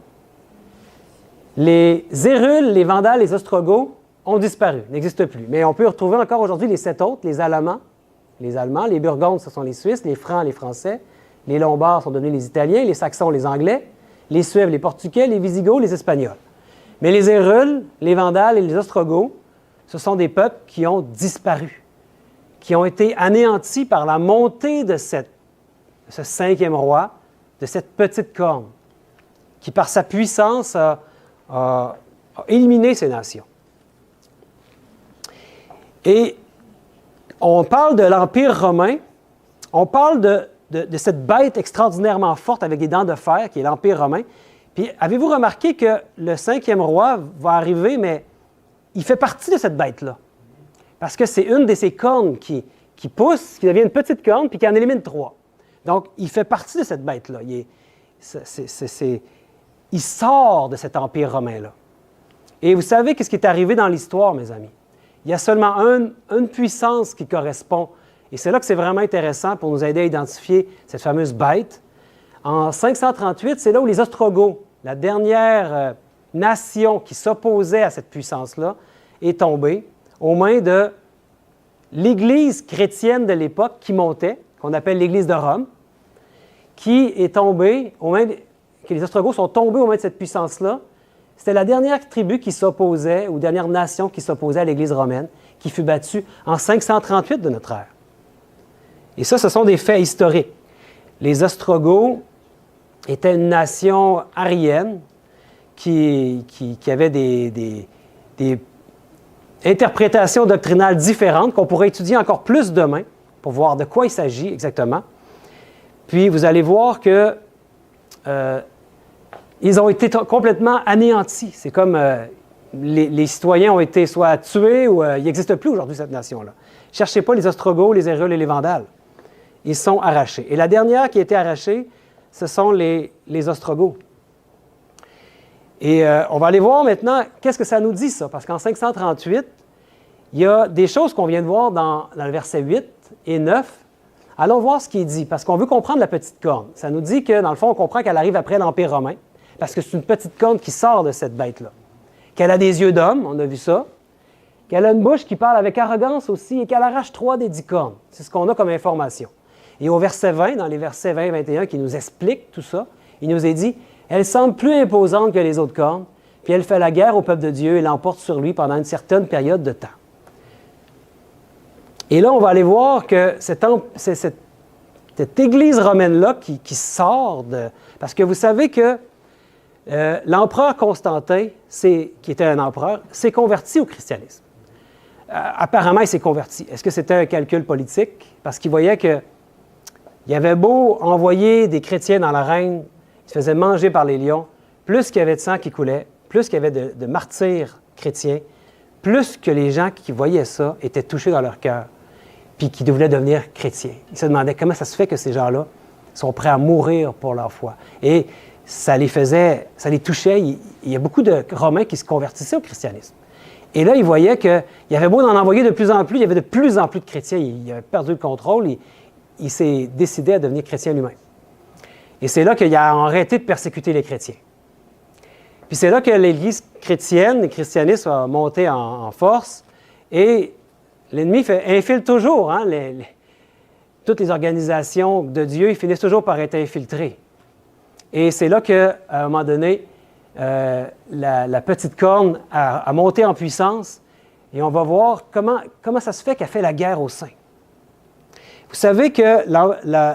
Les Hérules, les Vandales, les Ostrogoths ont disparu, n'existent plus. Mais on peut retrouver encore aujourd'hui les 7 autres, les Allemands, les Burgondes, ce sont les Suisses, les Francs, les Français, les Lombards sont devenus les Italiens, les Saxons, les Anglais, les Suèves, les Portugais, les Visigoths, les Espagnols. Mais les Hérules, les Vandales et les Ostrogoths, ce sont des peuples qui ont disparu, qui ont été anéantis par la montée de ce 5e roi, de cette petite corne, qui par sa puissance a éliminé ces nations. Et on parle de l'Empire romain, on parle de cette bête extraordinairement forte avec des dents de fer, qui est l'Empire romain. Puis avez-vous remarqué que le 5e roi va arriver, mais il fait partie de cette bête-là? Parce que c'est une de ces cornes qui pousse, qui devient une petite corne, puis qui en élimine 3. Donc, il fait partie de cette bête-là. Il sort de cet Empire romain-là. Et vous savez qu'est-ce qui est arrivé dans l'histoire, mes amis? Il y a seulement une puissance qui correspond. Et c'est là que c'est vraiment intéressant pour nous aider à identifier cette fameuse bête. En 538, c'est là où les Ostrogoths, la dernière nation qui s'opposait à cette puissance-là, est tombée aux mains de l'Église chrétienne de l'époque qui montait, qu'on appelle l'Église de Rome, qui est tombée que les Ostrogoths sont tombés aux mains de cette puissance-là. C'était la dernière tribu qui s'opposait, ou dernière nation qui s'opposait à l'Église romaine, qui fut battue en 538 de notre ère. Et ça, ce sont des faits historiques. Les Ostrogoths étaient une nation aryenne qui avait des interprétations doctrinales différentes qu'on pourrait étudier encore plus demain pour voir de quoi il s'agit exactement. Puis, vous allez voir que ils ont été complètement anéantis. C'est comme les citoyens ont été soit tués ou il n'existe plus aujourd'hui cette nation-là. Ne cherchez pas les Ostrogoths, les Hérules et les Vandales. Ils sont arrachés. Et la dernière qui a été arrachée, ce sont les Ostrogoths. Et on va aller voir maintenant qu'est-ce que ça nous dit, ça. Parce qu'en 538, il y a des choses qu'on vient de voir dans le verset 8 et 9. Allons voir ce qui est dit, parce qu'on veut comprendre la petite corne. Ça nous dit que, dans le fond, on comprend qu'elle arrive après l'Empire romain, parce que c'est une petite corne qui sort de cette bête-là. Qu'elle a des yeux d'homme, on a vu ça. Qu'elle a une bouche qui parle avec arrogance aussi, et qu'elle arrache 3 des 10 cornes. C'est ce qu'on a comme information. Et au verset 20, dans les versets 20 et 21, qui nous expliquent tout ça, il nous est dit « Elle semble plus imposante que les autres cornes, puis elle fait la guerre au peuple de Dieu et l'emporte sur lui pendant une certaine période de temps. » Et là, on va aller voir que cette Église romaine-là qui sort de... Parce que vous savez que l'empereur Constantin, qui était un empereur, s'est converti au christianisme. Apparemment, il s'est converti. Est-ce que c'était un calcul politique? Parce qu'il voyait qu'il avait beau envoyer des chrétiens dans l'arène, ils se faisaient manger par les lions, plus qu'il y avait de sang qui coulait, plus qu'il y avait de martyrs chrétiens, plus que les gens qui voyaient ça étaient touchés dans leur cœur, puis qui voulaient devenir chrétiens. Ils se demandaient comment ça se fait que ces gens-là sont prêts à mourir pour leur foi. Et ça les touchait. Il y a beaucoup de Romains qui se convertissaient au christianisme. Et là, ils voyaient qu'il y avait beau en envoyer de plus en plus, il y avait de plus en plus de chrétiens. Il avait perdu le contrôle, il s'est décidé à devenir chrétien lui-même. Et c'est là qu'il a arrêté de persécuter les chrétiens. Puis c'est là que l'Église chrétienne, le christianisme a monté en force, et l'ennemi infiltre toujours. Toutes les organisations de Dieu, ils finissent toujours par être infiltrés. Et c'est là qu'à un moment donné, la petite corne a monté en puissance, et on va voir comment ça se fait qu'elle fait la guerre aux saints. Vous savez que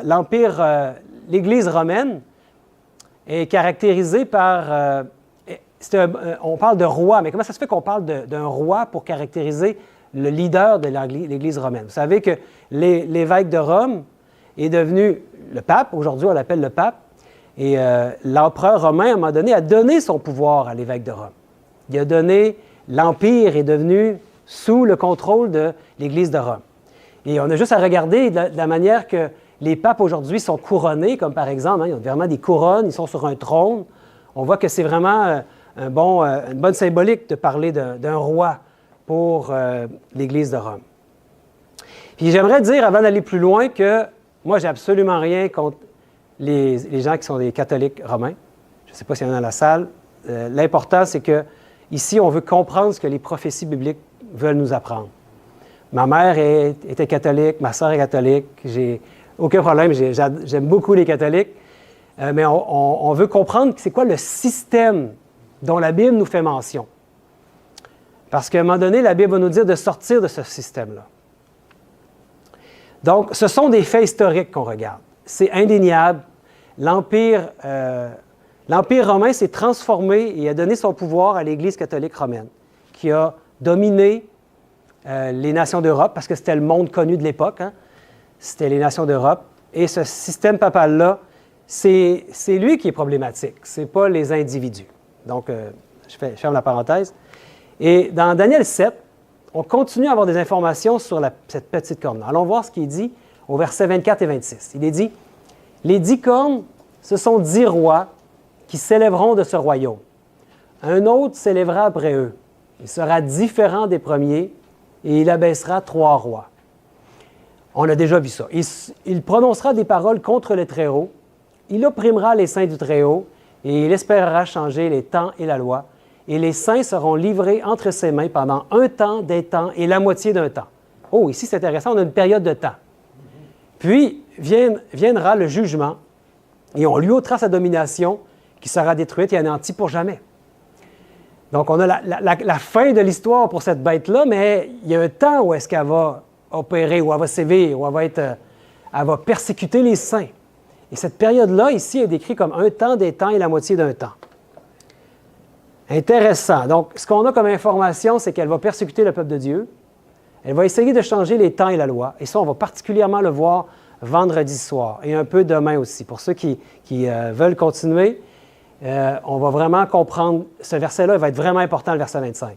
l'Empire, l'Église romaine est caractérisée par... on parle de roi, mais comment ça se fait qu'on parle d'un roi pour caractériser le leader de l'Église romaine? Vous savez que l'évêque de Rome est devenu le pape. Aujourd'hui, on l'appelle le pape. Et l'empereur romain, à un moment donné, a donné son pouvoir à l'évêque de Rome. Il a donné... L'Empire est devenu sous le contrôle de l'Église de Rome. Et on a juste à regarder de la manière que les papes aujourd'hui sont couronnés, comme par exemple, ils ont vraiment des couronnes, ils sont sur un trône. On voit que c'est vraiment une bonne symbolique de parler d'un roi pour l'Église de Rome. Puis j'aimerais dire, avant d'aller plus loin, que moi, j'ai absolument rien contre les gens qui sont des catholiques romains. Je ne sais pas s'il y en a dans la salle. L'important, c'est que ici, on veut comprendre ce que les prophéties bibliques veulent nous apprendre. Ma mère était catholique, ma sœur est catholique, j'ai aucun problème, j'aime beaucoup les catholiques, mais on veut comprendre c'est quoi le système dont la Bible nous fait mention. Parce qu'à un moment donné, la Bible va nous dire de sortir de ce système-là. Donc, ce sont des faits historiques qu'on regarde. C'est indéniable. L'Empire romain s'est transformé et a donné son pouvoir à l'Église catholique romaine, qui a dominé les nations d'Europe, parce que c'était le monde connu de l'époque. C'était les nations d'Europe. Et ce système papal-là, c'est lui qui est problématique. Ce n'est pas les individus. Donc, je ferme la parenthèse. Et dans Daniel 7, on continue à avoir des informations sur cette petite corne. Allons voir ce qui est dit au verset 24 et 26. Il est dit « Les 10 cornes, ce sont 10 rois qui s'élèveront de ce royaume. Un autre s'élèvera après eux. Il sera différent des premiers et il abaissera 3 rois. » On a déjà vu ça. Il prononcera des paroles contre le Très-Haut. Il opprimera les saints du Très-Haut et il espérera changer les temps et la loi. Et les saints seront livrés entre ses mains pendant un temps, des temps et la moitié d'un temps. Oh, ici c'est intéressant, on a une période de temps. Puis viendra le jugement et on lui ôtera sa domination qui sera détruite et anéantie pour jamais. Donc on a la fin de l'histoire pour cette bête-là, mais il y a un temps où est-ce qu'elle va opérer, où elle va sévir, où elle va persécuter les saints. Et cette période-là, ici, est décrite comme un temps, des temps et la moitié d'un temps. Intéressant. Donc, ce qu'on a comme information, c'est qu'elle va persécuter le peuple de Dieu. Elle va essayer de changer les temps et la loi. Et ça, on va particulièrement le voir vendredi soir et un peu demain aussi. Pour ceux qui veulent continuer, on va vraiment comprendre. Ce verset-là, il va être vraiment important, le verset 25.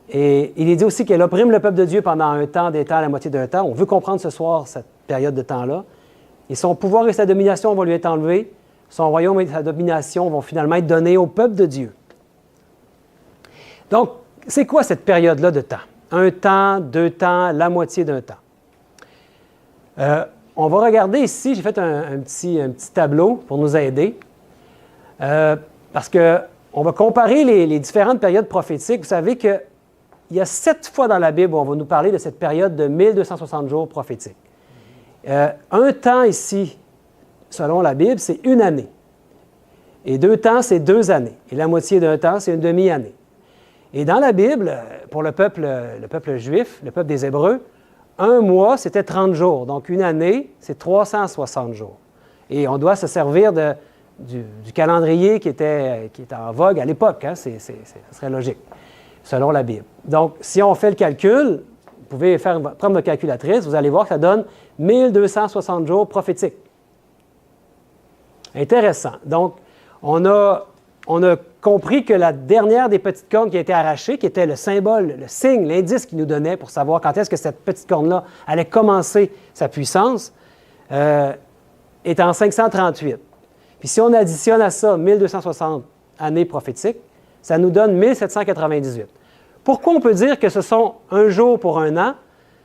Et il est dit aussi qu'elle opprime le peuple de Dieu pendant un temps, des temps, la moitié d'un temps. On veut comprendre ce soir cette période de temps-là. Et son pouvoir et sa domination vont lui être enlevés. Son royaume et sa domination vont finalement être donnés au peuple de Dieu. Donc, c'est quoi cette période-là de temps? Un temps, 2 temps, la moitié d'un temps. On va regarder ici, j'ai fait un petit tableau pour nous aider, parce qu'on va comparer les différentes périodes prophétiques. Vous savez qu'il y a 7 fois dans la Bible où on va nous parler de cette période de 1260 jours prophétiques. Un temps ici, selon la Bible, c'est 1 année. Et 2 temps, c'est 2 années. Et la moitié d'un temps, c'est une demi-année. Et dans la Bible, pour le peuple juif, le peuple des Hébreux, 1 mois, c'était 30 jours. Donc, 1 année, c'est 360 jours. Et on doit se servir du calendrier qui était en vogue à l'époque. Hein? Ça serait logique, selon la Bible. Donc, si on fait le calcul, vous pouvez prendre votre calculatrice, vous allez voir que ça donne 1260 jours prophétiques. Intéressant. Donc, on a compris que la dernière des petites cornes qui a été arrachée, qui était le symbole, le signe, l'indice qu'il nous donnait pour savoir quand est-ce que cette petite corne-là allait commencer sa puissance, est en 538. Puis si on additionne à ça 1260 années prophétiques, ça nous donne 1798. Pourquoi on peut dire que ce sont un jour pour un an?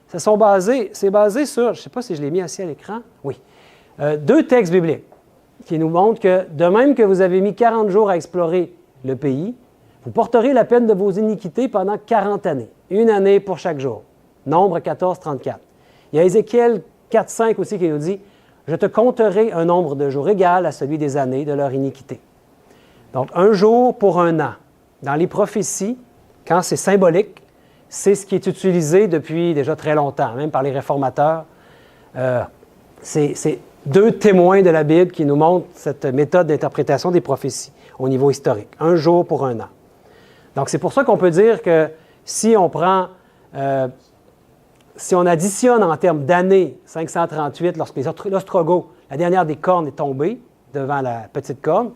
C'est basé sur, je ne sais pas si je l'ai mis assis à l'écran, oui, 2 textes bibliques qui nous montrent que de même que vous avez mis 40 jours à explorer le pays, vous porterez la peine de vos iniquités pendant 40 années, 1 année pour chaque jour. Nombre 14, 34. Il y a Ézéchiel 4, 5 aussi qui nous dit « Je te compterai un nombre de jours égal à celui des années de leur iniquité. » Donc, un jour pour un an. Dans les prophéties, quand c'est symbolique, c'est ce qui est utilisé depuis déjà très longtemps, même par les réformateurs. C'est 2 témoins de la Bible qui nous montrent cette méthode d'interprétation des prophéties au niveau historique. Un jour pour un an. Donc, c'est pour ça qu'on peut dire que si on additionne en termes d'années 538, lorsque l'Ostrogoth, la dernière des cornes, est tombée devant la petite corne,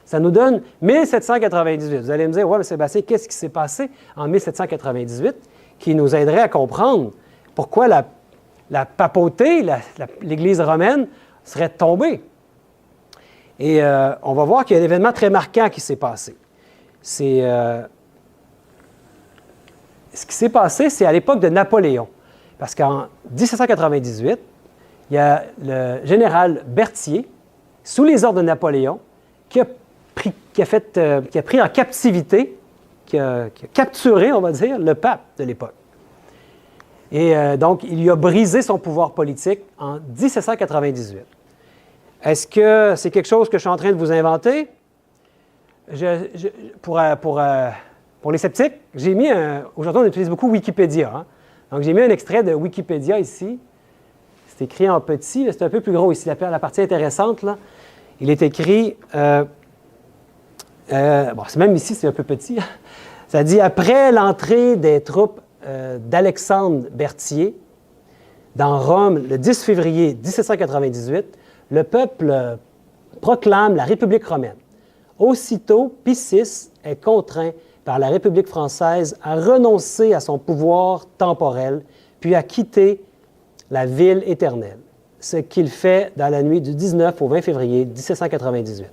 ça nous donne 1798. Vous allez me dire, « Ouais, mais Sébastien, qu'est-ce qui s'est passé en 1798 qui nous aiderait à comprendre pourquoi la papauté, l'Église romaine, serait tombée? » Et on va voir qu'il y a un événement très marquant qui s'est passé. Ce qui s'est passé, c'est à l'époque de Napoléon. Parce qu'en 1798, il y a le général Berthier, sous les ordres de Napoléon, qui a pris en captivité, qui a capturé, on va dire, le pape de l'époque. Et donc, il lui a brisé son pouvoir politique en 1798. Est-ce que c'est quelque chose que je suis en train de vous inventer? Pour les sceptiques, j'ai mis aujourd'hui, on utilise beaucoup Wikipédia. Hein? Donc, j'ai mis un extrait de Wikipédia ici. C'est écrit en petit, c'est un peu plus gros ici, la partie intéressante. Là. Il est écrit... c'est même ici, c'est un peu petit. Ça dit « Après l'entrée des troupes d'Alexandre Berthier dans Rome le 10 février 1798, le peuple proclame la République romaine. Aussitôt, Pie VI est contraint par la République française à renoncer à son pouvoir temporel, puis à quitter la ville éternelle, ce qu'il fait dans la nuit du 19 au 20 février 1798.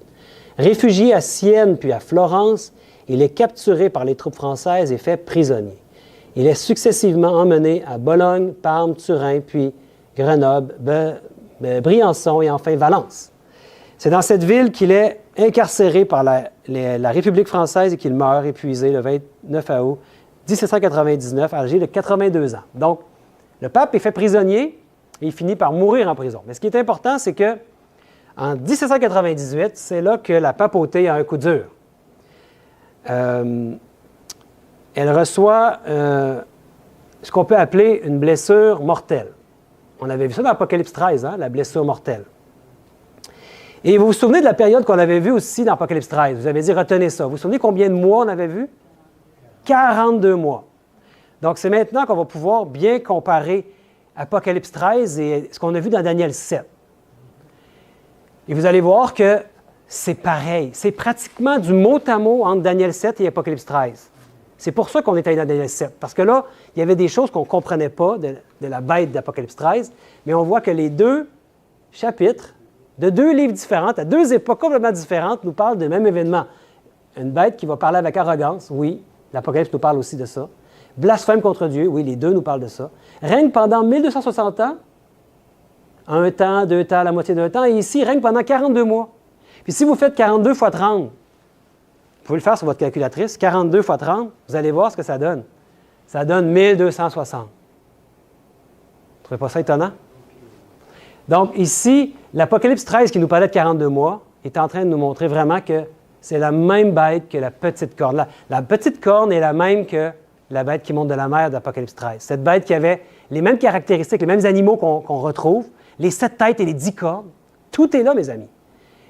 Réfugié à Sienne puis à Florence, il est capturé par les troupes françaises et fait prisonnier. Il est successivement emmené à Bologne, Parme, Turin, puis Grenoble, Briançon et enfin Valence. C'est dans cette ville qu'il est incarcéré par la République française et qu'il meurt épuisé le 29 août 1799 à l'âge de 82 ans. Donc, le pape est fait prisonnier et il finit par mourir en prison. Mais ce qui est important, c'est que en 1798, c'est là que la papauté a un coup dur. Elle reçoit ce qu'on peut appeler une blessure mortelle. On avait vu ça dans Apocalypse 13, hein, la blessure mortelle. Et vous vous souvenez de la période qu'on avait vue aussi dans Apocalypse 13. Vous avez dit, retenez ça. Vous vous souvenez combien de mois on avait vu? 42 mois. Donc, c'est maintenant qu'on va pouvoir bien comparer Apocalypse 13 et ce qu'on a vu dans Daniel 7. Et vous allez voir que c'est pareil. C'est pratiquement du mot à mot entre Daniel 7 et Apocalypse 13. C'est pour ça qu'on est allé dans Daniel 7. Parce que là, il y avait des choses qu'on ne comprenait pas de la bête d'Apocalypse 13, mais on voit que les 2 chapitres de 2 livres différents, à 2 époques complètement différentes, nous parlent du même événement. Une bête qui va parler avec arrogance, oui, L'Apocalypse nous parle aussi de ça. Blasphème contre Dieu, oui, les deux nous parlent de ça. Règne pendant 1260 ans, un temps, 2 temps, la moitié d'un temps, et ici, règne pendant 42 mois. Puis si vous faites 42 fois 30, vous pouvez le faire sur votre calculatrice, 42 fois 30, vous allez voir ce que ça donne. Ça donne 1260. Vous ne trouvez pas ça étonnant? Donc ici, l'Apocalypse 13 qui nous parlait de 42 mois est en train de nous montrer vraiment que c'est la même bête que la petite corne. La petite corne est la même que la bête qui monte de la mer d'Apocalypse 13. Cette bête qui avait les mêmes caractéristiques, les mêmes animaux qu'on retrouve, les 7 têtes et les 10 cornes. Tout est là, mes amis.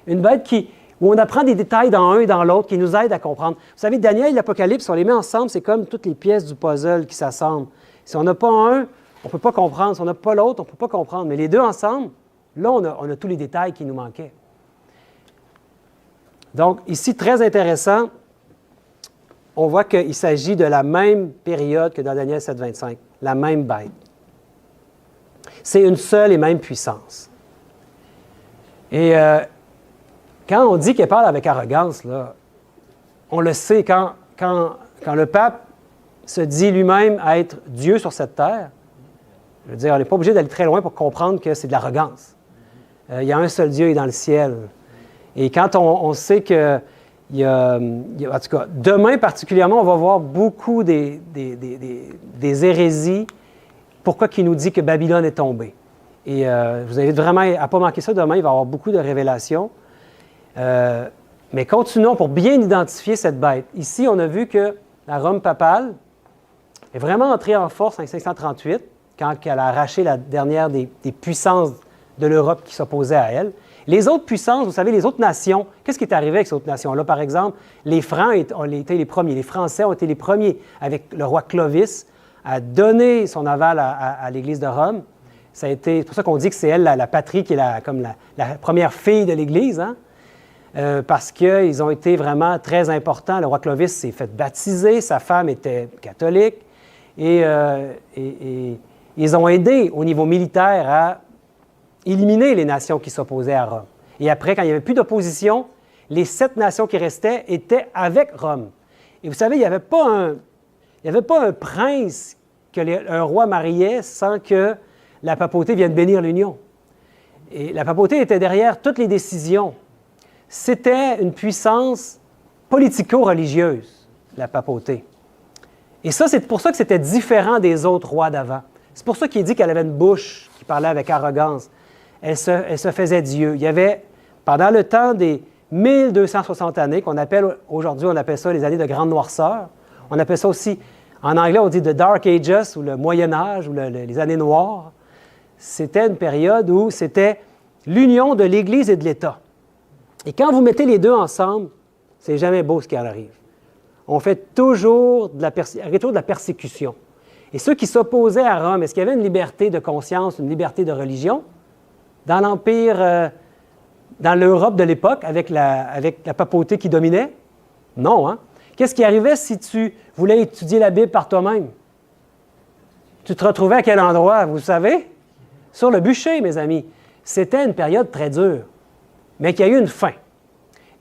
Une bête où on apprend des détails dans un et dans l'autre qui nous aident à comprendre. Vous savez, Daniel et l'Apocalypse, si on les met ensemble, c'est comme toutes les pièces du puzzle qui s'assemblent. Si on n'a pas un, on ne peut pas comprendre. Si on n'a pas l'autre, on ne peut pas comprendre. Mais les deux ensemble, là, on a tous les détails qui nous manquaient. Donc, ici, très intéressant, on voit qu'il s'agit de la même période que dans Daniel 7,25, la même bête. C'est une seule et même puissance. Et quand on dit qu'elle parle avec arrogance, là, on le sait, quand le pape se dit lui-même être Dieu sur cette terre, je veux dire, on n'est pas obligé d'aller très loin pour comprendre que c'est de l'arrogance. Il y a un seul Dieu, il est dans le ciel. Et quand on sait que, en tout cas, demain particulièrement, on va voir beaucoup des hérésies. Pourquoi il nous dit que Babylone est tombée? Et vous invite vraiment à ne pas manquer ça. Demain, il va y avoir beaucoup de révélations. Mais continuons pour bien identifier cette bête. Ici, on a vu que la Rome papale est vraiment entrée en force en 538, quand elle a arraché la dernière des puissances de l'Europe qui s'opposaient à elle. Les autres puissances, vous savez, les autres nations, qu'est-ce qui est arrivé avec ces autres nations-là? Par exemple, les Francs ont été les premiers. Les Français ont été les premiers, avec le roi Clovis, à donner son aval à l'Église de Rome. C'est pour ça qu'on dit que c'est elle, la patrie, qui est comme la première fille de l'Église, hein? Parce qu'ils ont été vraiment très importants. Le roi Clovis s'est fait baptiser, sa femme était catholique, et ils ont aidé au niveau militaire à éliminer les nations qui s'opposaient à Rome. Et après, quand il n'y avait plus d'opposition, les 7 nations qui restaient étaient avec Rome. Et vous savez, il n'y avait pas un prince qu'un roi mariait sans que la papauté vienne bénir l'union. Et la papauté était derrière toutes les décisions. C'était une puissance politico-religieuse, la papauté. Et ça, c'est pour ça que c'était différent des autres rois d'avant. C'est pour ça qu'il dit qu'elle avait une bouche qui parlait avec arrogance. Elle se faisait Dieu. Il y avait, pendant le temps des 1260 années, aujourd'hui, on appelle ça les années de grande noirceur. On appelle ça aussi, en anglais, on dit the Dark Ages, ou le Moyen Âge, ou les années noires. C'était une période où c'était l'union de l'Église et de l'État. Et quand vous mettez les deux ensemble, c'est jamais beau ce qui arrive. On fait toujours retour de la persécution. Et ceux qui s'opposaient à Rome, est-ce qu'il y avait une liberté de conscience, une liberté de religion? Dans l'Empire, dans l'Europe de l'époque, avec la papauté qui dominait? Non, hein? Qu'est-ce qui arrivait si tu voulais étudier la Bible par toi-même? Tu te retrouvais à quel endroit, vous savez? Sur le bûcher, mes amis. C'était une période très dure, mais qui a eu une fin.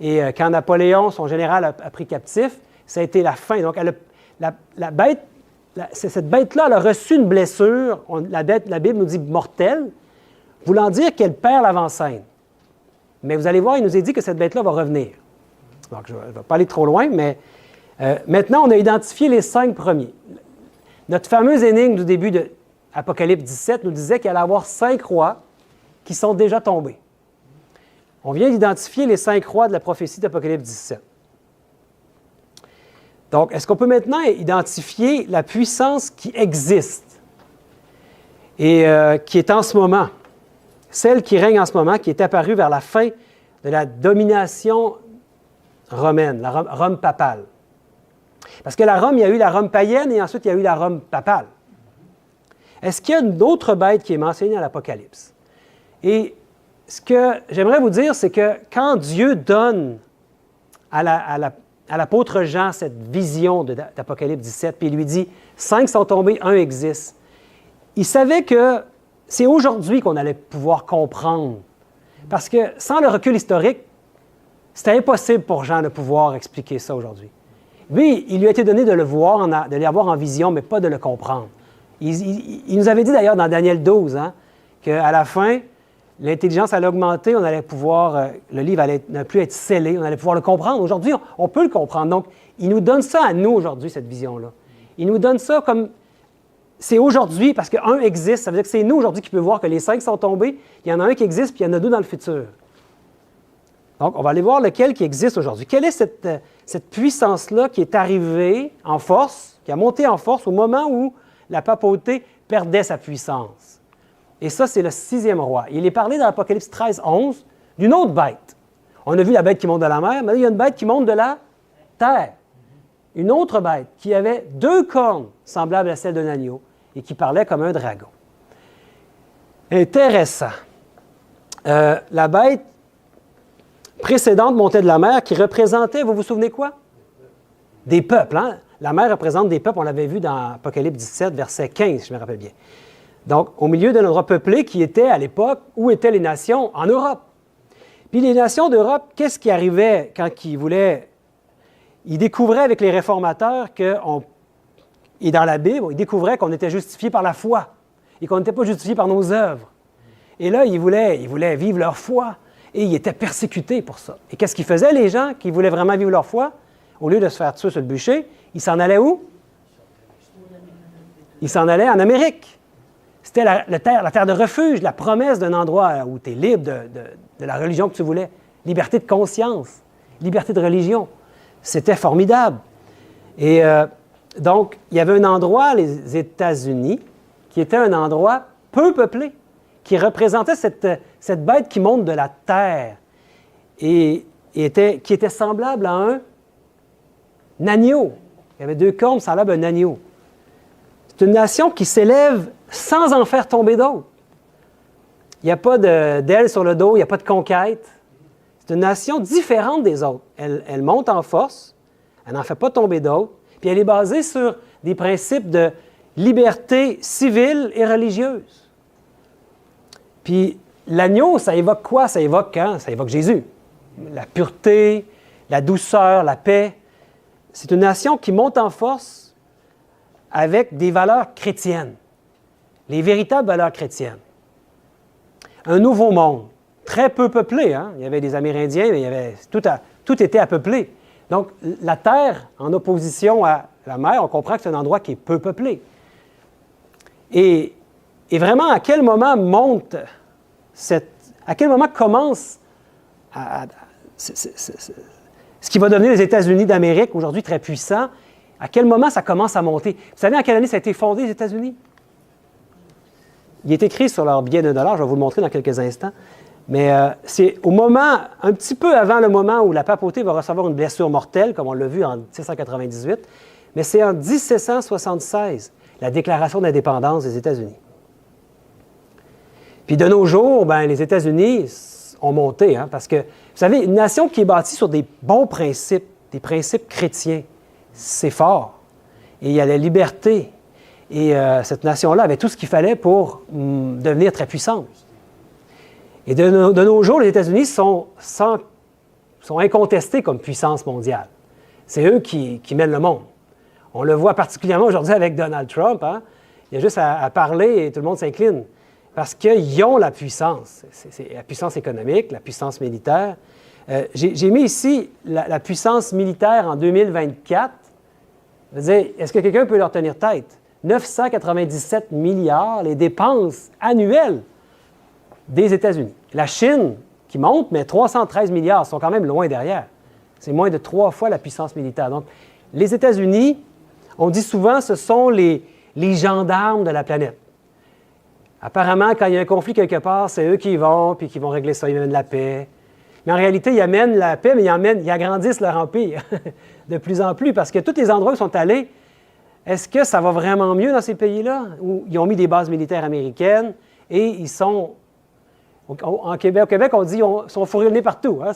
Et quand Napoléon, son général, a pris captif, ça a été la fin. Donc, cette bête-là, elle a reçu une blessure, la Bible nous dit mortelle, voulant dire qu'elle perd l'avant-scène. Mais vous allez voir, il nous est dit que cette bête-là va revenir. Donc, je ne vais pas aller trop loin, mais maintenant, on a identifié les 5 premiers. Notre fameuse énigme du début de Apocalypse 17 nous disait qu'il allait y avoir 5 rois qui sont déjà tombés. On vient d'identifier les 5 rois de la prophétie d'Apocalypse 17. Donc, est-ce qu'on peut maintenant identifier la puissance qui existe et qui est en ce moment, celle qui règne en ce moment, qui est apparue vers la fin de la domination romaine, la Rome papale? Parce que la Rome, il y a eu la Rome païenne et ensuite il y a eu la Rome papale. Est-ce qu'il y a une autre bête qui est mentionnée dans l'Apocalypse? Et ce que j'aimerais vous dire, c'est que quand Dieu donne à l'apôtre Jean cette vision d'Apocalypse 17, puis il lui dit « 5 sont tombés, 1 existe », il savait que c'est aujourd'hui qu'on allait pouvoir comprendre. Parce que sans le recul historique, c'était impossible pour Jean de pouvoir expliquer ça aujourd'hui. Lui, il lui a été donné de le voir, de l'avoir en vision, mais pas de le comprendre. Il nous avait dit d'ailleurs dans Daniel 12, hein, qu'à la fin, l'intelligence allait augmenter, on allait pouvoir, le livre allait ne plus être scellé, on allait pouvoir le comprendre. Aujourd'hui, on peut le comprendre. Donc, il nous donne ça à nous aujourd'hui, cette vision-là. Il nous donne ça comme, c'est aujourd'hui, parce qu'un existe, ça veut dire que c'est nous aujourd'hui qui peut voir que les 5 sont tombés, il y en a un qui existe, puis il y en a 2 dans le futur. Donc, on va aller voir lequel qui existe aujourd'hui. Quelle est cette puissance-là qui est arrivée en force, qui a monté en force au moment où la papauté perdait sa puissance? Et ça, c'est le 6e roi. Il est parlé dans l'Apocalypse 13, 11 d'une autre bête. On a vu la bête qui monte de la mer, mais là, il y a une bête qui monte de la terre. Une autre bête qui avait 2 cornes semblables à celles d'un agneau et qui parlait comme un dragon. Intéressant. La bête précédente montait de la mer qui représentait, vous vous souvenez quoi? Des peuples. Hein? La mer représente des peuples, on l'avait vu dans Apocalypse 17, verset 15, si je me rappelle bien. Donc, au milieu d'un endroit peuplé qui était à l'époque, où étaient les nations? En Europe. Puis les nations d'Europe, qu'est-ce qui arrivait quand ils voulaient... Ils découvraient avec les réformateurs et dans la Bible, ils découvraient qu'on était justifié par la foi et qu'on n'était pas justifié par nos œuvres. Et là, ils voulaient vivre leur foi et ils étaient persécutés pour ça. Et qu'est-ce qu'ils faisaient, les gens qui voulaient vraiment vivre leur foi? Au lieu de se faire tuer sur le bûcher, ils s'en allaient où? Ils s'en allaient en Amérique. C'était la terre de refuge, la promesse d'un endroit où tu es libre de la religion que tu voulais. Liberté de conscience, liberté de religion. C'était formidable. Et donc, il y avait un endroit, les États-Unis, qui était un endroit peu peuplé, qui représentait cette bête qui monte de la terre et qui était semblable à un agneau. Il y avait 2 cornes semblables à un agneau. C'est une nation qui s'élève sans en faire tomber d'autres. Il n'y a pas d'ailes sur le dos, il n'y a pas de conquête. C'est une nation différente des autres. Elle monte en force, elle n'en fait pas tomber d'autres, puis elle est basée sur des principes de liberté civile et religieuse. Puis l'agneau, ça évoque quoi? Ça évoque quand? Ça évoque Jésus. La pureté, la douceur, la paix. C'est une nation qui monte en force avec des valeurs chrétiennes, les véritables valeurs chrétiennes. Un nouveau monde, très peu peuplé. Hein? Il y avait des Amérindiens, mais tout était à peupler. Donc, la terre, en opposition à la mer, on comprend que c'est un endroit qui est peu peuplé. Et vraiment, à quel moment à quel moment commence ce qui va devenir les États-Unis d'Amérique, aujourd'hui très puissants, à quel moment ça commence à monter? Vous savez en quelle année ça a été fondé, les États-Unis? Il est écrit sur leur billet de $1, je vais vous le montrer dans quelques instants. Mais c'est au moment, un petit peu avant le moment où la papauté va recevoir une blessure mortelle, comme on l'a vu en 1798, mais c'est en 1776, la déclaration d'indépendance des États-Unis. Puis de nos jours, les États-Unis ont monté, hein, parce que, vous savez, une nation qui est bâtie sur des bons principes, des principes chrétiens, c'est fort. Et il y a la liberté. Et cette nation-là avait tout ce qu'il fallait pour devenir très puissante. Et de nos jours, les États-Unis sont incontestés comme puissance mondiale. C'est eux qui mènent le monde. On le voit particulièrement aujourd'hui avec Donald Trump. Hein? Il y a juste à parler et tout le monde s'incline. Parce qu'ils ont la puissance. C'est la puissance économique, la puissance militaire. J'ai mis ici la puissance militaire en 2024. Je veux dire, est-ce que quelqu'un peut leur tenir tête? 997 milliards, les dépenses annuelles des États-Unis. La Chine, qui monte, mais 313 milliards, sont quand même loin derrière. C'est moins de 3 fois la puissance militaire. Donc, les États-Unis, on dit souvent, ce sont les gendarmes de la planète. Apparemment, quand il y a un conflit quelque part, c'est eux qui y vont, puis qui vont régler ça, ils amènent la paix. Mais en réalité, ils amènent la paix, mais ils agrandissent leur empire de plus en plus, parce que tous les endroits où ils sont allés, est-ce que ça va vraiment mieux dans ces pays-là, où ils ont mis des bases militaires américaines et ils sont... Au Québec, on dit qu'ils sont fourrés le nez partout. Hein,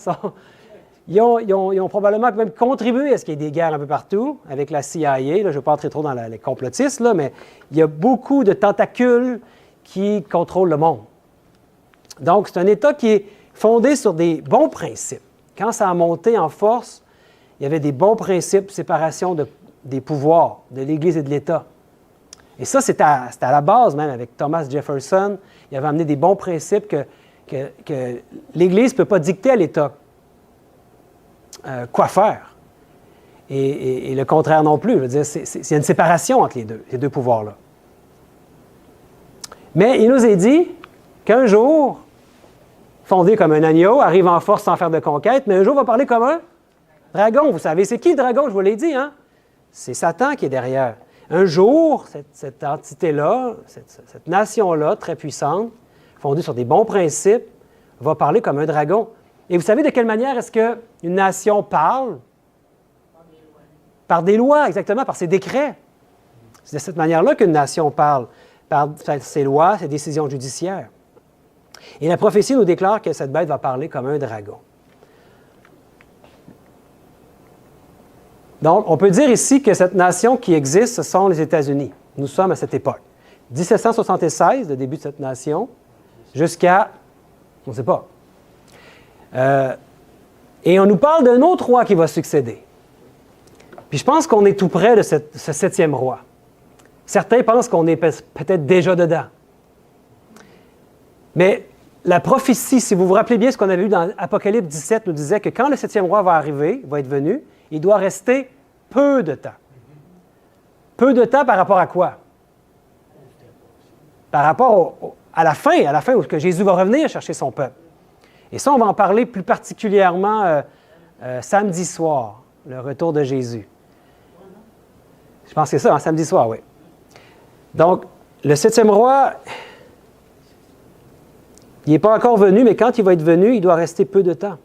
ils ont probablement même contribué à ce qu'il y ait des guerres un peu partout avec la CIA. Là, je ne vais pas entrer trop dans les complotistes, là, mais il y a beaucoup de tentacules qui contrôlent le monde. Donc, c'est un État qui est fondé sur des bons principes. Quand ça a monté en force, il y avait des bons principes de séparation des pouvoirs, de l'Église et de l'État. Et ça, c'était à la base même, avec Thomas Jefferson. Il avait amené des bons principes que l'Église ne peut pas dicter à l'État quoi faire. Et le contraire non plus. Je veux dire, c'est une séparation entre ces deux pouvoirs-là. Mais il nous est dit qu'un jour, fondé comme un agneau, arrive en force sans faire de conquête, mais un jour va parler comme un dragon. Vous savez, c'est qui le dragon? Je vous l'ai dit, hein? C'est Satan qui est derrière. Un jour, cette entité-là, cette nation-là, très puissante, fondée sur des bons principes, va parler comme un dragon. Et vous savez de quelle manière est-ce qu'une nation parle? Par des lois, exactement, par ses décrets. C'est de cette manière-là qu'une nation parle, par ses lois, ses décisions judiciaires. Et la prophétie nous déclare que cette bête va parler comme un dragon. Donc, on peut dire ici que cette nation qui existe, ce sont les États-Unis. Nous sommes à cette époque. 1776, le début de cette nation, jusqu'à, on ne sait pas. Et on nous parle d'un autre roi qui va succéder. Puis je pense qu'on est tout près de ce 7e roi. Certains pensent qu'on est peut-être déjà dedans. Mais la prophétie, si vous vous rappelez bien ce qu'on avait vu dans Apocalypse 17, nous disait que quand le 7e roi va arriver, va être venu, il doit rester peu de temps. Peu de temps par rapport à quoi? Par rapport à la fin où que Jésus va revenir chercher son peuple. Et ça, on va en parler plus particulièrement samedi soir, le retour de Jésus. Je pense que c'est ça, samedi soir, oui. Donc, le 7e roi, il n'est pas encore venu, mais quand il va être venu, il doit rester peu de temps.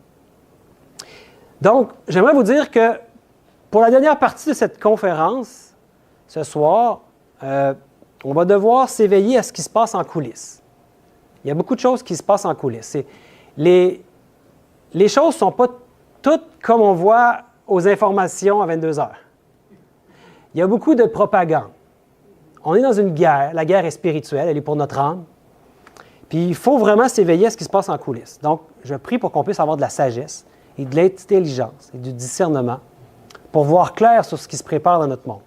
Donc, j'aimerais vous dire que pour la dernière partie de cette conférence, ce soir, on va devoir s'éveiller à ce qui se passe en coulisses. Il y a beaucoup de choses qui se passent en coulisses. Les choses ne sont pas toutes comme on voit aux informations à 22 heures. Il y a beaucoup de propagande. On est dans une guerre. La guerre est spirituelle, elle est pour notre âme. Puis il faut vraiment s'éveiller à ce qui se passe en coulisses. Donc, je prie pour qu'on puisse avoir de la sagesse et de l'intelligence et du discernement pour voir clair sur ce qui se prépare dans notre monde.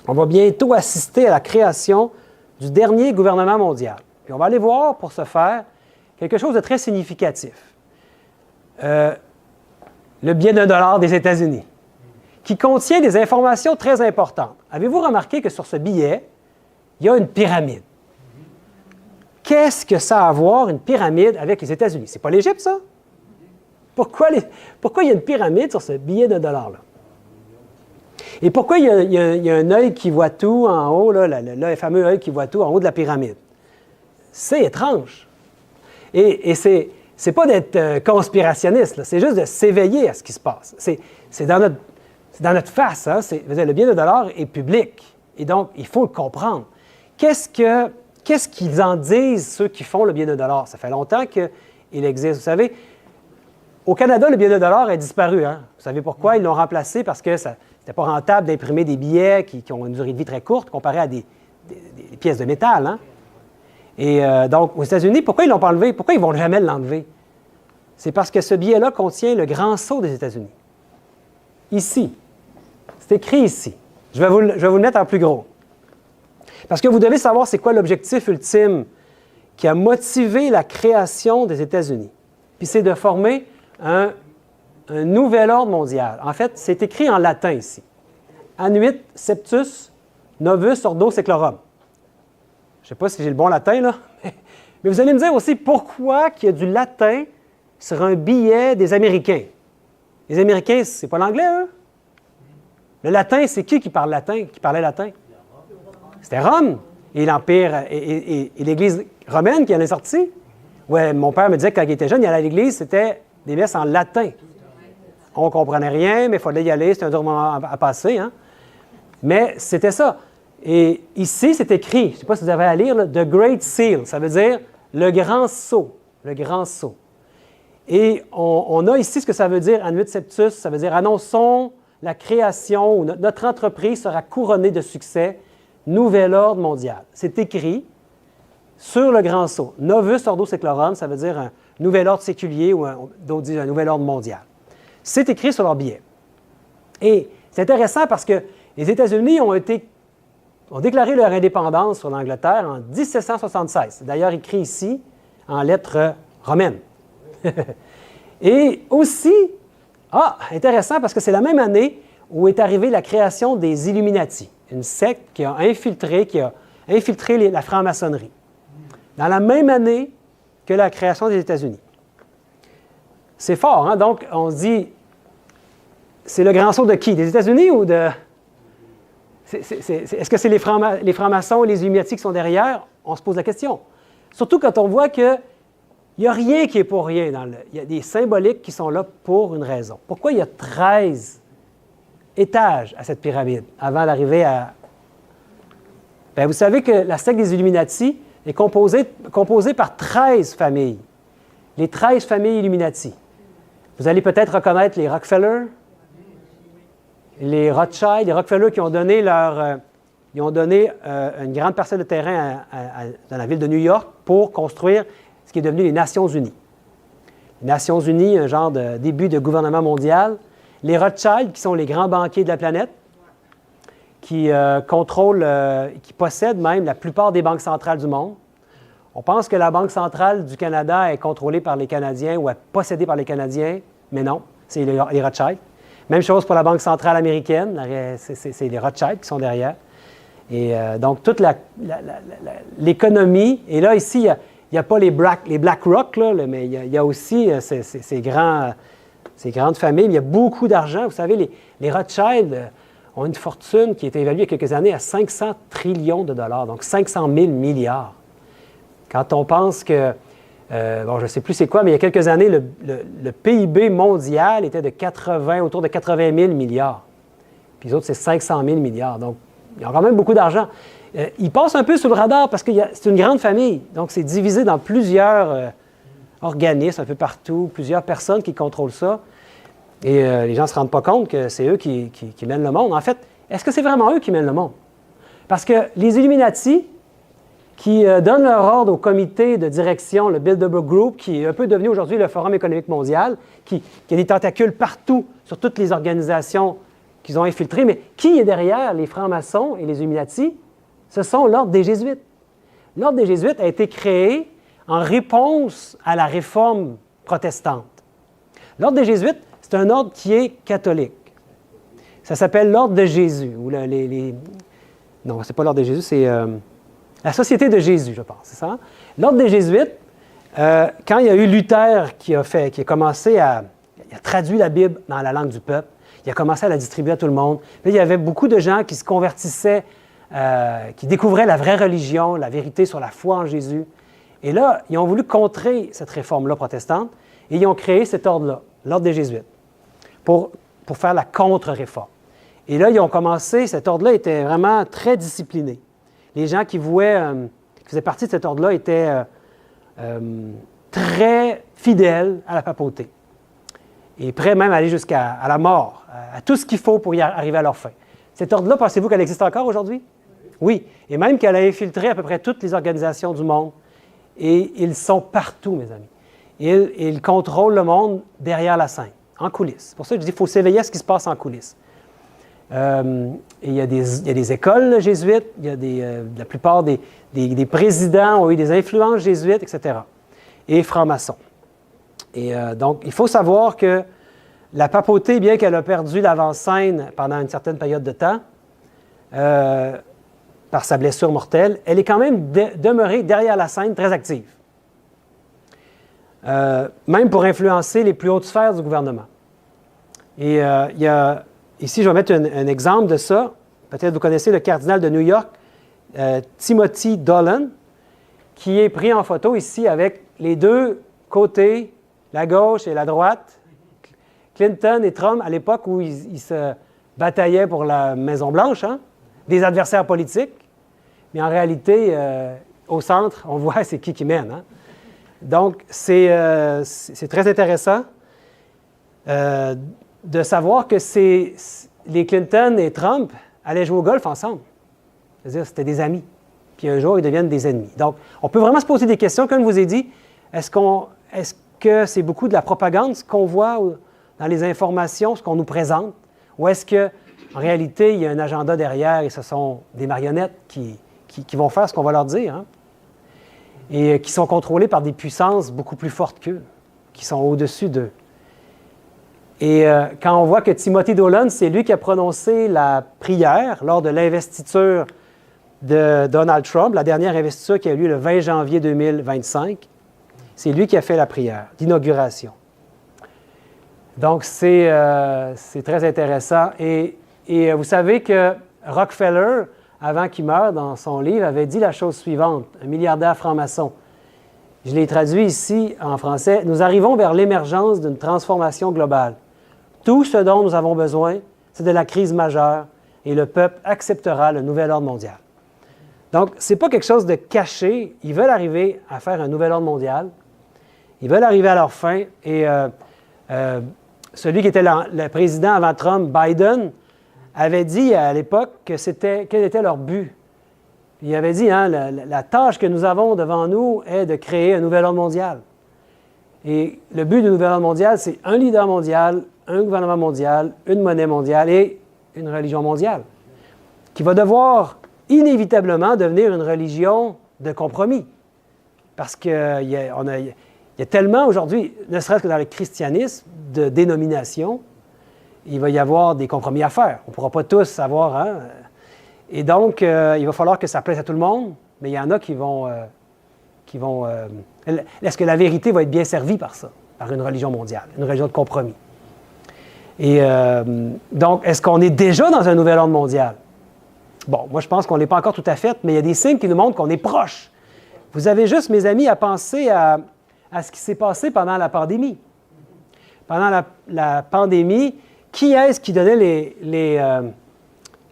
On va bientôt assister à la création du dernier gouvernement mondial. Puis on va aller voir, pour ce faire, quelque chose de très significatif. Le billet d'$1 des États-Unis, qui contient des informations très importantes. Avez-vous remarqué que sur ce billet, il y a une pyramide? Qu'est-ce que ça a à voir, une pyramide, avec les États-Unis? C'est pas l'Égypte, ça? Pourquoi il y a une pyramide sur ce billet de $1 là? Et pourquoi il y a un œil qui voit tout en haut, là, le fameux œil qui voit tout en haut de la pyramide? C'est étrange. Et c'est pas d'être conspirationniste, c'est juste de s'éveiller à ce qui se passe. C'est dans notre face. Hein? Le billet de $1 est public. Et donc, il faut le comprendre. Qu'est-ce qu'ils en disent, ceux qui font le billet de $? Ça fait longtemps qu'il existe. Vous savez, au Canada, le billet de $1 a disparu. Hein? Vous savez pourquoi? Ils l'ont remplacé parce que ça n'était pas rentable d'imprimer des billets qui ont une durée de vie très courte comparé à des pièces de métal. Hein? Et donc, aux États-Unis, pourquoi ils ne l'ont pas enlevé? Pourquoi ils ne vont jamais l'enlever? C'est parce que ce billet-là contient le grand sceau des États-Unis. Ici. C'est écrit ici. Je vais vous le mettre en plus gros. Parce que vous devez savoir c'est quoi l'objectif ultime qui a motivé la création des États-Unis. Puis c'est de former un nouvel ordre mondial. En fait, c'est écrit en latin ici. Annuit septus novus ordo seclorum. Je ne sais pas si j'ai le bon latin, là. Mais vous allez me dire aussi pourquoi il y a du latin sur un billet des Américains. Les Américains, c'est pas l'anglais, eux? Le latin, c'est qui parle latin, qui parlait latin? C'était Rome. Et l'Empire, et l'Église romaine qui en est sortie. Ouais, mon père me disait que quand il était jeune, il allait à l'Église, c'était des messes en latin. On ne comprenait rien, mais il fallait y aller, c'était un dur moment à passer. Hein? Mais c'était ça. Et ici, c'est écrit, je ne sais pas si vous avez à lire, là, « The Great Seal », ça veut dire « le grand sceau ». Le grand sceau. Et on a ici ce que ça veut dire, Annuit Septus, ça veut dire « Annonçons la création, ou notre entreprise sera couronnée de succès, nouvel ordre mondial ». C'est écrit sur le grand sceau. Novus Ordo Seclorum, ça veut dire un nouvel ordre séculier ou d'autres disent un nouvel ordre mondial. C'est écrit sur leur billet. Et c'est intéressant parce que les États-Unis ont déclaré leur indépendance sur l'Angleterre en 1776. C'est d'ailleurs écrit ici en lettres romaines. Et aussi, intéressant parce que c'est la même année où est arrivée la création des Illuminati, une secte qui a infiltré la franc-maçonnerie, dans la même année que la création des États-Unis. C'est fort, hein? Donc, on se dit, c'est le grand saut de qui? Des États-Unis ou de... Est-ce que c'est les francs-maçons et les Illuminati qui sont derrière? On se pose la question. Surtout quand on voit qu'il n'y a rien qui est pour rien. Il y a des symboliques qui sont là pour une raison. Pourquoi il y a 13 étages à cette pyramide avant d'arriver à... Bien, vous savez que la secte des Illuminati est composée par 13 familles. Les 13 familles Illuminati. Vous allez peut-être reconnaître les Rockefeller, les Rothschild, les Rockefeller qui ont donné une grande parcelle de terrain dans la ville de New York pour construire ce qui est devenu les Nations Unies. Les Nations Unies, un genre de début de gouvernement mondial. Les Rothschild, qui sont les grands banquiers de la planète, qui qui possèdent même la plupart des banques centrales du monde. On pense que la Banque centrale du Canada est contrôlée par les Canadiens ou est possédée par les Canadiens, mais non, c'est les Rothschild. Même chose pour la Banque centrale américaine, c'est les Rothschild qui sont derrière. Et donc, toute l'économie, et là, ici, il n'y a pas les BlackRock, là, mais il y a aussi ces grandes familles, mais il y a beaucoup d'argent. Vous savez, les Rothschild ont une fortune qui a été évaluée il y a quelques années à 500 trillions de dollars, donc 500 000 milliards. Quand on pense que, je ne sais plus c'est quoi, mais il y a quelques années, le PIB mondial était autour de 80 000 milliards. Puis les autres, c'est 500 000 milliards. Donc, il y a quand même beaucoup d'argent. Ils passent un peu sous le radar parce que c'est une grande famille. Donc, c'est divisé dans plusieurs organismes un peu partout, plusieurs personnes qui contrôlent ça. Et les gens ne se rendent pas compte que c'est eux qui mènent le monde. En fait, est-ce que c'est vraiment eux qui mènent le monde? Parce que les Illuminati, qui donnent leur ordre au comité de direction, le Bilderberg Group, qui est un peu devenu aujourd'hui le Forum économique mondial, qui a des tentacules partout sur toutes les organisations qu'ils ont infiltrées. Mais qui est derrière les francs-maçons et les Illuminati? Ce sont l'Ordre des Jésuites. L'Ordre des Jésuites a été créé en réponse à la réforme protestante. L'Ordre des Jésuites, c'est un ordre qui est catholique. Ça s'appelle l'Ordre de Jésus. Ou Non, ce n'est pas l'Ordre de Jésus, c'est... la Société de Jésus, je pense, c'est ça? L'Ordre des Jésuites, quand il y a eu Luther qui a traduit la Bible dans la langue du peuple, il a commencé à la distribuer à tout le monde. Puis, il y avait beaucoup de gens qui se convertissaient, qui découvraient la vraie religion, la vérité sur la foi en Jésus. Et là, ils ont voulu contrer cette réforme-là protestante et ils ont créé cet ordre-là, l'Ordre des Jésuites, pour faire la contre-réforme. Et là, ils ont commencé, cet ordre-là était vraiment très discipliné. Les gens qui faisaient partie de cet ordre-là étaient très fidèles à la papauté et prêts même à aller jusqu'à la mort, à tout ce qu'il faut pour y arriver à leur fin. Cet ordre-là, pensez-vous qu'elle existe encore aujourd'hui? Oui, et même qu'elle a infiltré à peu près toutes les organisations du monde. Et ils sont partout, mes amis. Et ils contrôlent le monde derrière la scène, en coulisses. C'est pour ça que je dis qu'il faut s'éveiller à ce qui se passe en coulisses. Et il y a des écoles jésuites, la plupart des présidents ont eu des influences jésuites, etc. Et francs-maçons. Et donc, il faut savoir que la papauté, bien qu'elle a perdu l'avant-scène pendant une certaine période de temps, par sa blessure mortelle, elle est quand même demeurée derrière la scène très active. Même pour influencer les plus hautes sphères du gouvernement. Et ici, je vais mettre un exemple de ça. Peut-être vous connaissez le cardinal de New York, Timothy Dolan, qui est pris en photo ici avec les deux côtés, la gauche et la droite, Clinton et Trump, à l'époque où ils se bataillaient pour la Maison-Blanche, hein, des adversaires politiques. Mais en réalité, au centre, on voit c'est qui mène. Hein. Donc, c'est très intéressant de savoir que les Clinton et Trump allaient jouer au golf ensemble. C'est-à-dire, c'était des amis. Puis un jour, ils deviennent des ennemis. Donc, on peut vraiment se poser des questions. Comme je vous ai dit, est-ce que c'est beaucoup de la propagande, ce qu'on voit dans les informations, ce qu'on nous présente, ou est-ce qu'en réalité, il y a un agenda derrière et ce sont des marionnettes qui vont faire ce qu'on va leur dire, hein? Et qui sont contrôlées par des puissances beaucoup plus fortes qu'eux, qui sont au-dessus d'eux. Et quand on voit que Timothy Dolan, c'est lui qui a prononcé la prière lors de l'investiture de Donald Trump, la dernière investiture qui a eu lieu le 20 janvier 2025, c'est lui qui a fait la prière d'inauguration. Donc, c'est très intéressant. Et vous savez que Rockefeller, avant qu'il meure, dans son livre, avait dit la chose suivante, un milliardaire franc-maçon. Je l'ai traduit ici en français. « Nous arrivons vers l'émergence d'une transformation globale. Tout ce dont nous avons besoin, c'est de la crise majeure et le peuple acceptera le nouvel ordre mondial. » Donc, ce n'est pas quelque chose de caché. Ils veulent arriver à faire un nouvel ordre mondial. Ils veulent arriver à leur fin. Et celui qui était le président avant Trump, Biden, avait dit à l'époque quel était leur but. Il avait dit, hein, la tâche que nous avons devant nous est de créer un nouvel ordre mondial. Et le but du nouvel ordre mondial, c'est un leader mondial, un gouvernement mondial, une monnaie mondiale et une religion mondiale, qui va devoir inévitablement devenir une religion de compromis. Parce qu'il y a tellement aujourd'hui, ne serait-ce que dans le christianisme, de dénominations, il va y avoir des compromis à faire. On ne pourra pas tous avoir, hein? Et donc, il va falloir que ça plaise à tout le monde, mais il y en a qui vont est-ce que la vérité va être bien servie par ça, par une religion mondiale, une religion de compromis? Et donc, est-ce qu'on est déjà dans un nouvel ordre mondial? Bon, moi, je pense qu'on n'est pas encore tout à fait, mais il y a des signes qui nous montrent qu'on est proche. Vous avez juste, mes amis, à penser à ce qui s'est passé pendant la pandémie. Pendant la pandémie, qui est-ce qui donnait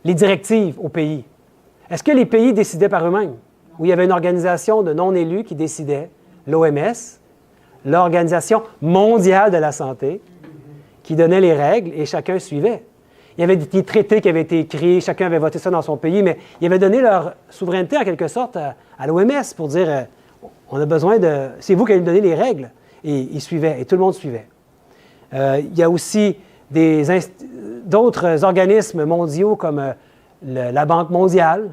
les directives aux pays? Est-ce que les pays décidaient par eux-mêmes? Ou il y avait une organisation de non-élus qui décidait, l'OMS, l'Organisation mondiale de la santé, qui donnait les règles et chacun suivait. Il y avait des traités qui avaient été écrits, chacun avait voté ça dans son pays, mais ils avaient donné leur souveraineté en quelque sorte à l'OMS pour dire on a besoin de. C'est vous qui allez nous donner les règles. Et ils suivaient, et tout le monde suivait. Il y a aussi d'autres organismes mondiaux comme la Banque mondiale.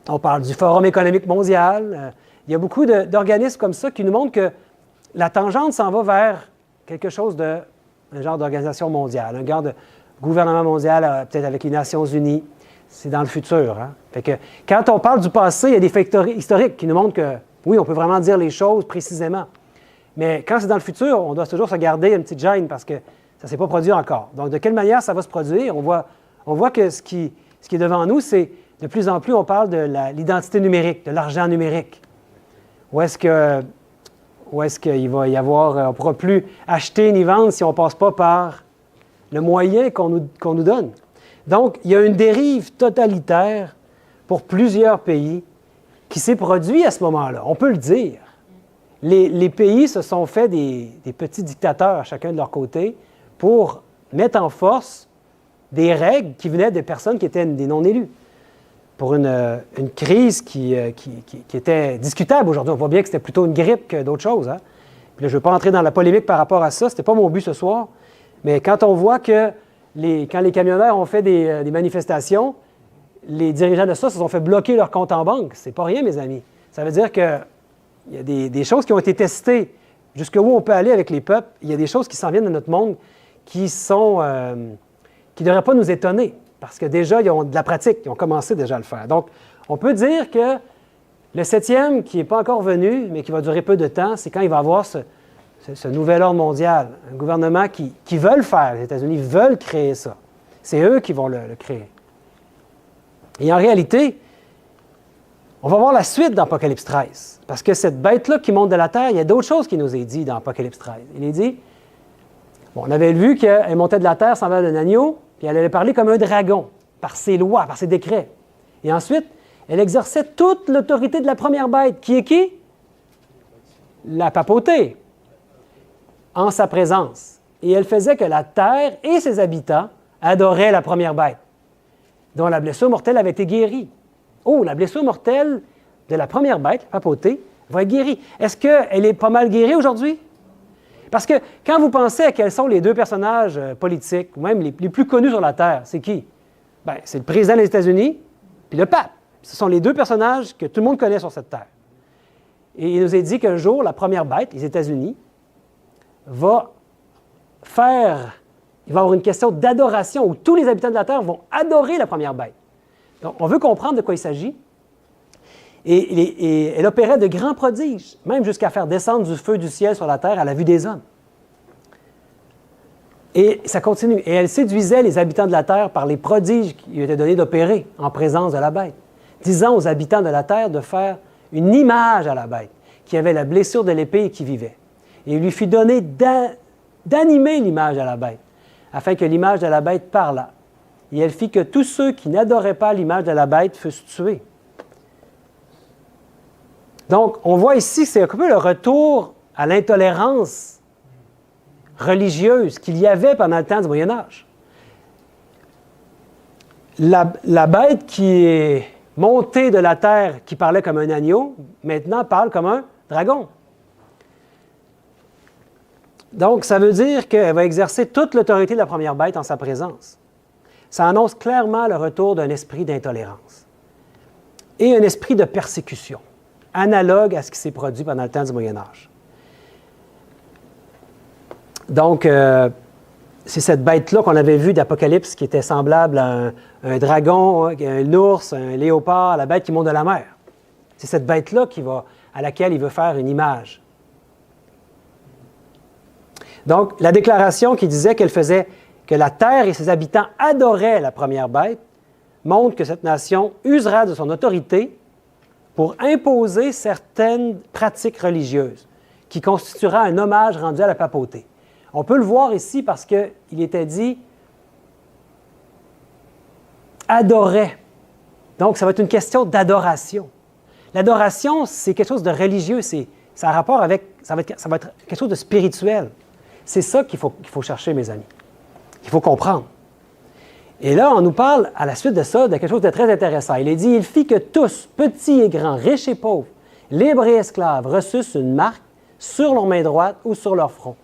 On parle du Forum économique mondial. Il y a beaucoup d'organismes comme ça qui nous montrent que la tangente s'en va vers quelque chose un genre d'organisation mondiale, un genre de gouvernement mondial, peut-être avec les Nations unies. C'est dans le futur. Hein? Fait que, quand on parle du passé, il y a des faits historiques qui nous montrent que, oui, on peut vraiment dire les choses précisément. Mais quand c'est dans le futur, on doit toujours se garder une petite gêne parce que ça ne s'est pas produit encore. Donc, de quelle manière ça va se produire? On voit que ce qui est devant nous, c'est de plus en plus, on parle de l'identité numérique, de l'argent numérique. Où est-ce qu'il va y avoir, on ne pourra plus acheter ni vendre si on ne passe pas par le moyen qu'on nous donne. Donc, il y a une dérive totalitaire pour plusieurs pays qui s'est produite à ce moment-là. On peut le dire. Les pays se sont fait des petits dictateurs, chacun de leur côté, pour mettre en force des règles qui venaient des personnes qui étaient des non-élus. Pour une crise qui était discutable aujourd'hui. On voit bien que c'était plutôt une grippe que d'autres choses. Hein? Puis là, je ne veux pas entrer dans la polémique par rapport à ça. Ce n'était pas mon but ce soir. Mais quand on voit que quand les camionneurs ont fait des manifestations, les dirigeants de ça se sont fait bloquer leur compte en banque. C'est pas rien, mes amis. Ça veut dire qu'il y a des choses qui ont été testées. Jusqu'où on peut aller avec les peuples, il y a des choses qui s'en viennent de notre monde qui ne devraient pas nous étonner. Parce que déjà, ils ont de la pratique, ils ont commencé déjà à le faire. Donc, on peut dire que le 7e, qui n'est pas encore venu, mais qui va durer peu de temps, c'est quand il va y avoir ce nouvel ordre mondial. Un gouvernement qui veut le faire. Les États-Unis veulent créer ça. C'est eux qui vont le créer. Et en réalité, on va voir la suite d'Apocalypse 13. Parce que cette bête-là qui monte de la terre, il y a d'autres choses qui nous est dit dans Apocalypse 13. Il est dit, bon, on avait vu qu'elle montait de la terre, s'en va d'un agneau, puis elle allait parler comme un dragon, par ses lois, par ses décrets. Et ensuite, elle exerçait toute l'autorité de la première bête. Qui est qui? La papauté, en sa présence. Et elle faisait que la terre et ses habitants adoraient la première bête, dont la blessure mortelle avait été guérie. Oh, la blessure mortelle de la première bête, la papauté, va être guérie. Est-ce qu'elle est pas mal guérie aujourd'hui? Parce que quand vous pensez à quels sont les deux personnages politiques, ou même les plus connus sur la Terre, c'est qui? Bien, c'est le président des États-Unis puis le pape. Ce sont les deux personnages que tout le monde connaît sur cette Terre. Et il nous est dit qu'un jour, la première bête, les États-Unis, il va avoir une question d'adoration où tous les habitants de la Terre vont adorer la première bête. Donc, on veut comprendre de quoi il s'agit. Et elle opérait de grands prodiges, même jusqu'à faire descendre du feu du ciel sur la terre à la vue des hommes. Et ça continue. Et elle séduisait les habitants de la terre par les prodiges qui lui étaient donnés d'opérer en présence de la bête, disant aux habitants de la terre de faire une image à la bête, qui avait la blessure de l'épée et qui vivait. Et il lui fut donné d'animer l'image à la bête, afin que l'image de la bête parlât. Et elle fit que tous ceux qui n'adoraient pas l'image de la bête fussent tués. Donc, on voit ici, c'est un peu le retour à l'intolérance religieuse qu'il y avait pendant le temps du Moyen Âge. La bête qui est montée de la terre, qui parlait comme un agneau, maintenant parle comme un dragon. Donc, ça veut dire qu'elle va exercer toute l'autorité de la première bête en sa présence. Ça annonce clairement le retour d'un esprit d'intolérance et un esprit de persécution, analogue à ce qui s'est produit pendant le temps du Moyen Âge. Donc, c'est cette bête-là qu'on avait vue d'Apocalypse qui était semblable à un dragon, un ours, un léopard, la bête qui monte de la mer. C'est cette bête-là à laquelle il veut faire une image. Donc, la déclaration qui disait qu'elle faisait que la terre et ses habitants adoraient la première bête montre que cette nation usera de son autorité pour imposer certaines pratiques religieuses qui constituera un hommage rendu à la papauté. On peut le voir ici parce qu'il était dit « adorait ». Donc, ça va être une question d'adoration. L'adoration, c'est quelque chose de religieux, ça a rapport avec, ça va être quelque chose de spirituel. C'est ça qu'il faut chercher, mes amis, qu'il faut comprendre. Et là, on nous parle, à la suite de ça, de quelque chose de très intéressant. Il est dit « Il fit que tous, petits et grands, riches et pauvres, libres et esclaves, reçussent une marque sur leur main droite ou sur leur front,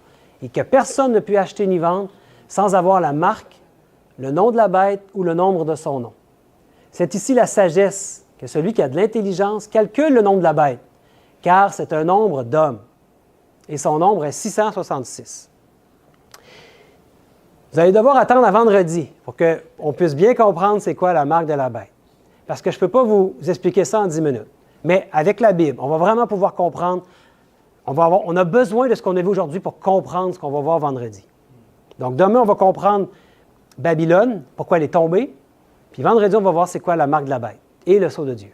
et que personne ne put acheter ni vendre sans avoir la marque, le nom de la bête ou le nombre de son nom. C'est ici la sagesse, que celui qui a de l'intelligence calcule le nombre de la bête, car c'est un nombre d'hommes, et son nombre est 666. » Vous allez devoir attendre à vendredi pour qu'on puisse bien comprendre c'est quoi la marque de la bête. Parce que je ne peux pas vous expliquer ça en 10 minutes. Mais avec la Bible, on va vraiment pouvoir comprendre. On a besoin de ce qu'on a vu aujourd'hui pour comprendre ce qu'on va voir vendredi. Donc demain, on va comprendre Babylone, pourquoi elle est tombée. Puis vendredi, on va voir c'est quoi la marque de la bête et le sceau de Dieu.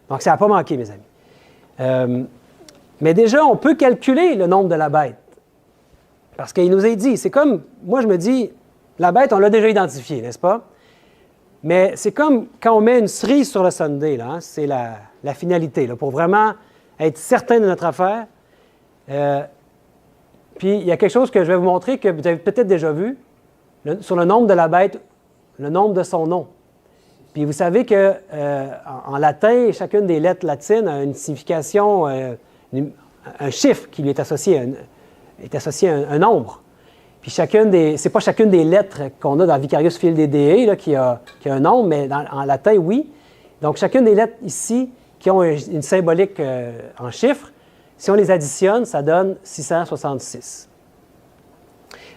Donc ça n'a pas manqué, mes amis. Mais déjà, on peut calculer le nombre de la bête. Parce qu'il nous est dit, c'est comme, moi je me dis, la bête, on l'a déjà identifiée, n'est-ce pas? Mais c'est comme quand on met une cerise sur le sundae, là, hein, c'est la finalité, là, pour vraiment être certain de notre affaire. Puis il y a quelque chose que je vais vous montrer que vous avez peut-être déjà vu, sur le nombre de la bête, le nombre de son nom. Puis vous savez qu'en latin, chacune des lettres latines a une signification, un chiffre qui lui est associé à un nombre. Puis c'est pas chacune des lettres qu'on a dans Vicarius Filii Dei là, qui a un nombre, mais en latin, oui. Donc, chacune des lettres ici qui ont une symbolique en chiffres, si on les additionne, ça donne 666.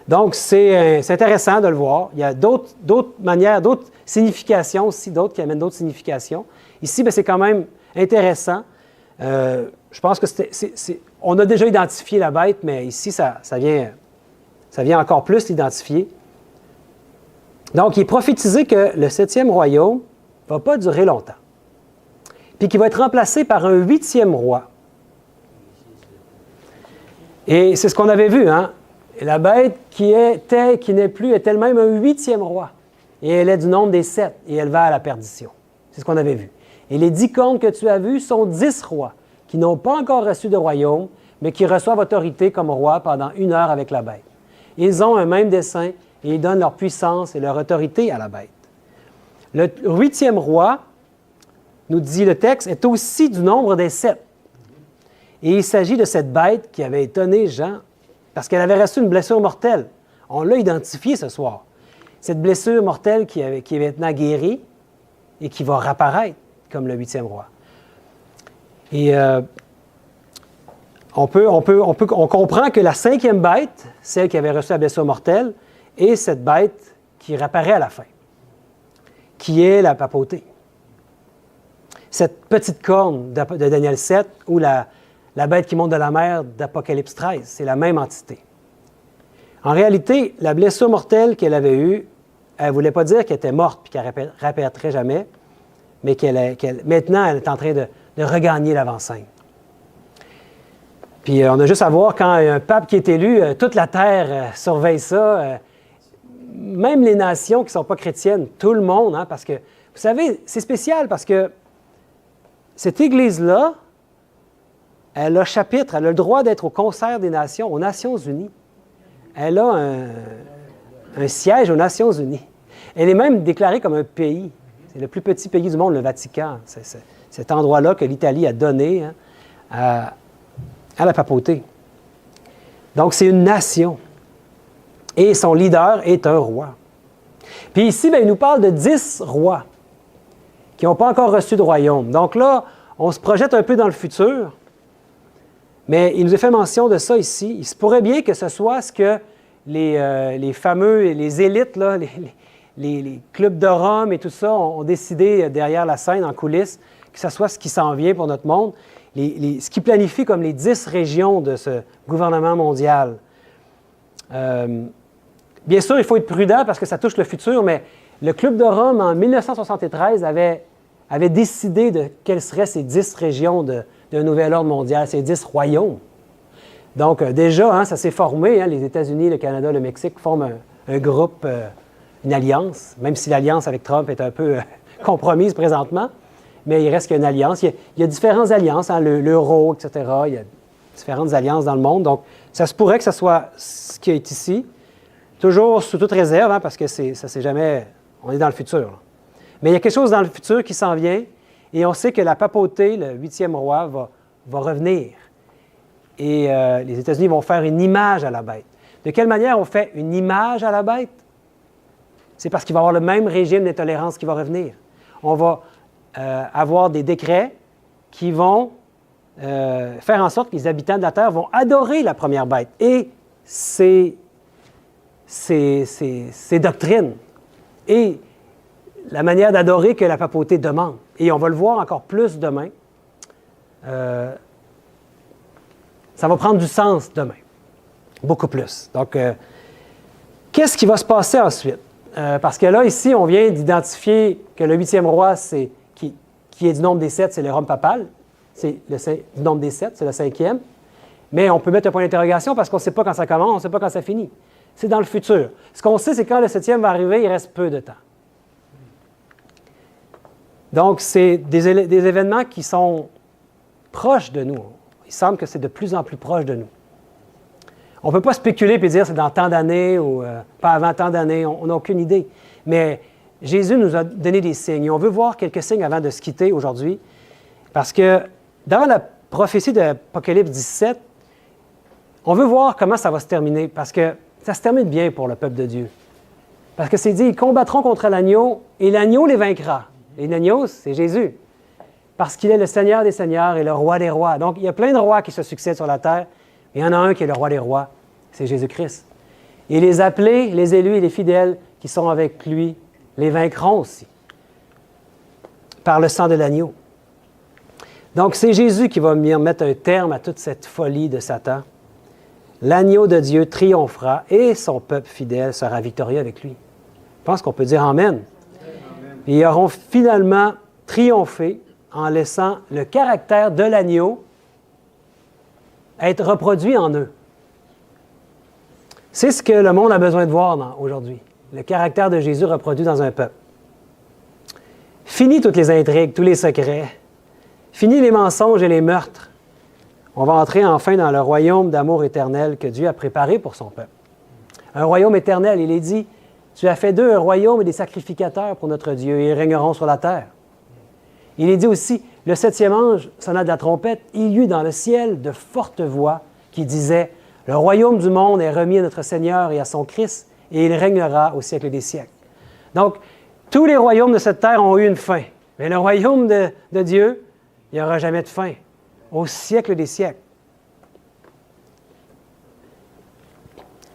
Donc, c'est intéressant de le voir. Il y a d'autres manières, d'autres significations aussi, d'autres qui amènent d'autres significations. Ici, bien, c'est quand même intéressant. Je pense que on a déjà identifié la bête, mais ici, ça vient encore plus l'identifier. Donc, il est prophétisé que le 7e royaume ne va pas durer longtemps, puis qu'il va être remplacé par un 8e roi. Et c'est ce qu'on avait vu, hein? La bête qui n'est plus, est elle-même un 8e roi. Et elle est du nombre des 7, et elle va à la perdition. C'est ce qu'on avait vu. Et les 10 cornes que tu as vues sont 10 rois, qui n'ont pas encore reçu de royaume, mais qui reçoivent autorité comme roi pendant 1 heure avec la bête. Ils ont un même dessein et ils donnent leur puissance et leur autorité à la bête. Le 8e roi, nous dit le texte, est aussi du nombre des 7. Et il s'agit de cette bête qui avait étonné Jean parce qu'elle avait reçu une blessure mortelle. On l'a identifiée ce soir. Cette blessure mortelle qui est maintenant guérie et qui va réapparaître comme le 8e roi. Et on comprend que la 5e bête, celle qui avait reçu la blessure mortelle, est cette bête qui réapparaît à la fin, qui est la papauté. Cette petite corne de Daniel 7 ou la bête qui monte de la mer d'Apocalypse 13, c'est la même entité. En réalité, la blessure mortelle qu'elle avait eue, elle ne voulait pas dire qu'elle était morte et qu'elle ne réapparaîtrait jamais, mais maintenant, elle est en train de regagner l'avant-scène. Puis on a juste à voir, quand un pape qui est élu, toute la terre surveille ça, même les nations qui ne sont pas chrétiennes, tout le monde, hein, parce que, vous savez, c'est spécial parce que cette Église-là, elle a chapitre, elle a le droit d'être au concert des nations, aux Nations Unies. Elle a un siège aux Nations Unies. Elle est même déclarée comme un pays. C'est le plus petit pays du monde, le Vatican. C'est cet endroit-là que l'Italie a donné, hein, à la papauté. Donc, c'est une nation. Et son leader est un roi. Puis ici, bien, il nous parle de 10 rois qui n'ont pas encore reçu de royaume. Donc là, on se projette un peu dans le futur, mais il nous a fait mention de ça ici. Il se pourrait bien que ce soit ce que les fameux, les élites, là, les clubs de Rome et tout ça ont décidé derrière la scène, en coulisses, que ce soit ce qui s'en vient pour notre monde, ce qui planifie comme les 10 régions de ce gouvernement mondial. Bien sûr, il faut être prudent parce que ça touche le futur, mais le Club de Rome, en 1973, avait décidé de quelles seraient ces 10 régions d'un nouvel ordre mondial, ces 10 royaumes. Donc, déjà, hein, ça s'est formé. Hein, les États-Unis, le Canada, le Mexique forment un groupe, une alliance, même si l'alliance avec Trump est un peu compromise présentement, mais il reste qu'il y a une alliance. Il y a différentes alliances, hein, l'euro, etc. Il y a différentes alliances dans le monde. Donc, ça se pourrait que ce soit ce qui est ici. Toujours sous toute réserve, hein, parce que ça c'est jamais... On est dans le futur. Là. Mais il y a quelque chose dans le futur qui s'en vient, et on sait que la papauté, le 8e roi, va revenir. Et les États-Unis vont faire une image à la bête. De quelle manière on fait une image à la bête? C'est parce qu'il va y avoir le même régime d'intolérance qui va revenir. On va avoir des décrets qui vont faire en sorte que les habitants de la Terre vont adorer la première bête. Et ces doctrines et la manière d'adorer que la papauté demande. Et on va le voir encore plus demain. Ça va prendre du sens demain. Beaucoup plus. Donc, qu'est-ce qui va se passer ensuite? Parce que là, ici, on vient d'identifier que le 8e roi, qui est du nombre des 7, c'est le Rome papal. C'est du nombre des 7, c'est le 5e. Mais on peut mettre un point d'interrogation parce qu'on ne sait pas quand ça commence, on ne sait pas quand ça finit. C'est dans le futur. Ce qu'on sait, c'est que quand le 7e va arriver, il reste peu de temps. Donc, c'est des événements qui sont proches de nous. Il semble que c'est de plus en plus proche de nous. On ne peut pas spéculer et dire c'est dans tant d'années ou pas avant tant d'années. On n'a aucune idée. Mais Jésus nous a donné des signes. Et on veut voir quelques signes avant de se quitter aujourd'hui. Parce que dans la prophétie d'Apocalypse 17, on veut voir comment ça va se terminer. Parce que ça se termine bien pour le peuple de Dieu. Parce que c'est dit, ils combattront contre l'agneau et l'agneau les vaincra. Et l'agneau, c'est Jésus. Parce qu'il est le Seigneur des Seigneurs et le Roi des Rois. Donc, il y a plein de rois qui se succèdent sur la terre. Mais il y en a un qui est le Roi des Rois, c'est Jésus-Christ. Et les appelés, les élus et les fidèles qui sont avec lui les vaincront aussi. Par le sang de l'agneau. Donc, c'est Jésus qui va venir mettre un terme à toute cette folie de Satan. L'agneau de Dieu triomphera et son peuple fidèle sera victorieux avec lui. Je pense qu'on peut dire Amen. Et ils auront finalement triomphé en laissant le caractère de l'agneau être reproduit en eux. C'est ce que le monde a besoin de voir aujourd'hui. Le caractère de Jésus reproduit dans un peuple. Fini toutes les intrigues, tous les secrets. Fini les mensonges et les meurtres. On va entrer enfin dans le royaume d'amour éternel que Dieu a préparé pour son peuple. Un royaume éternel, il est dit, tu as fait d'eux un royaume et des sacrificateurs pour notre Dieu, et ils régneront sur la terre. Il est dit aussi, le 7e ange sonna de la trompette, il y eut dans le ciel de fortes voix qui disaient, Le royaume du monde est remis à notre Seigneur et à son Christ, et il régnera au siècle des siècles. Donc, tous les royaumes de cette terre ont eu une fin. Mais le royaume de Dieu, il n'y aura jamais de fin, au siècle des siècles.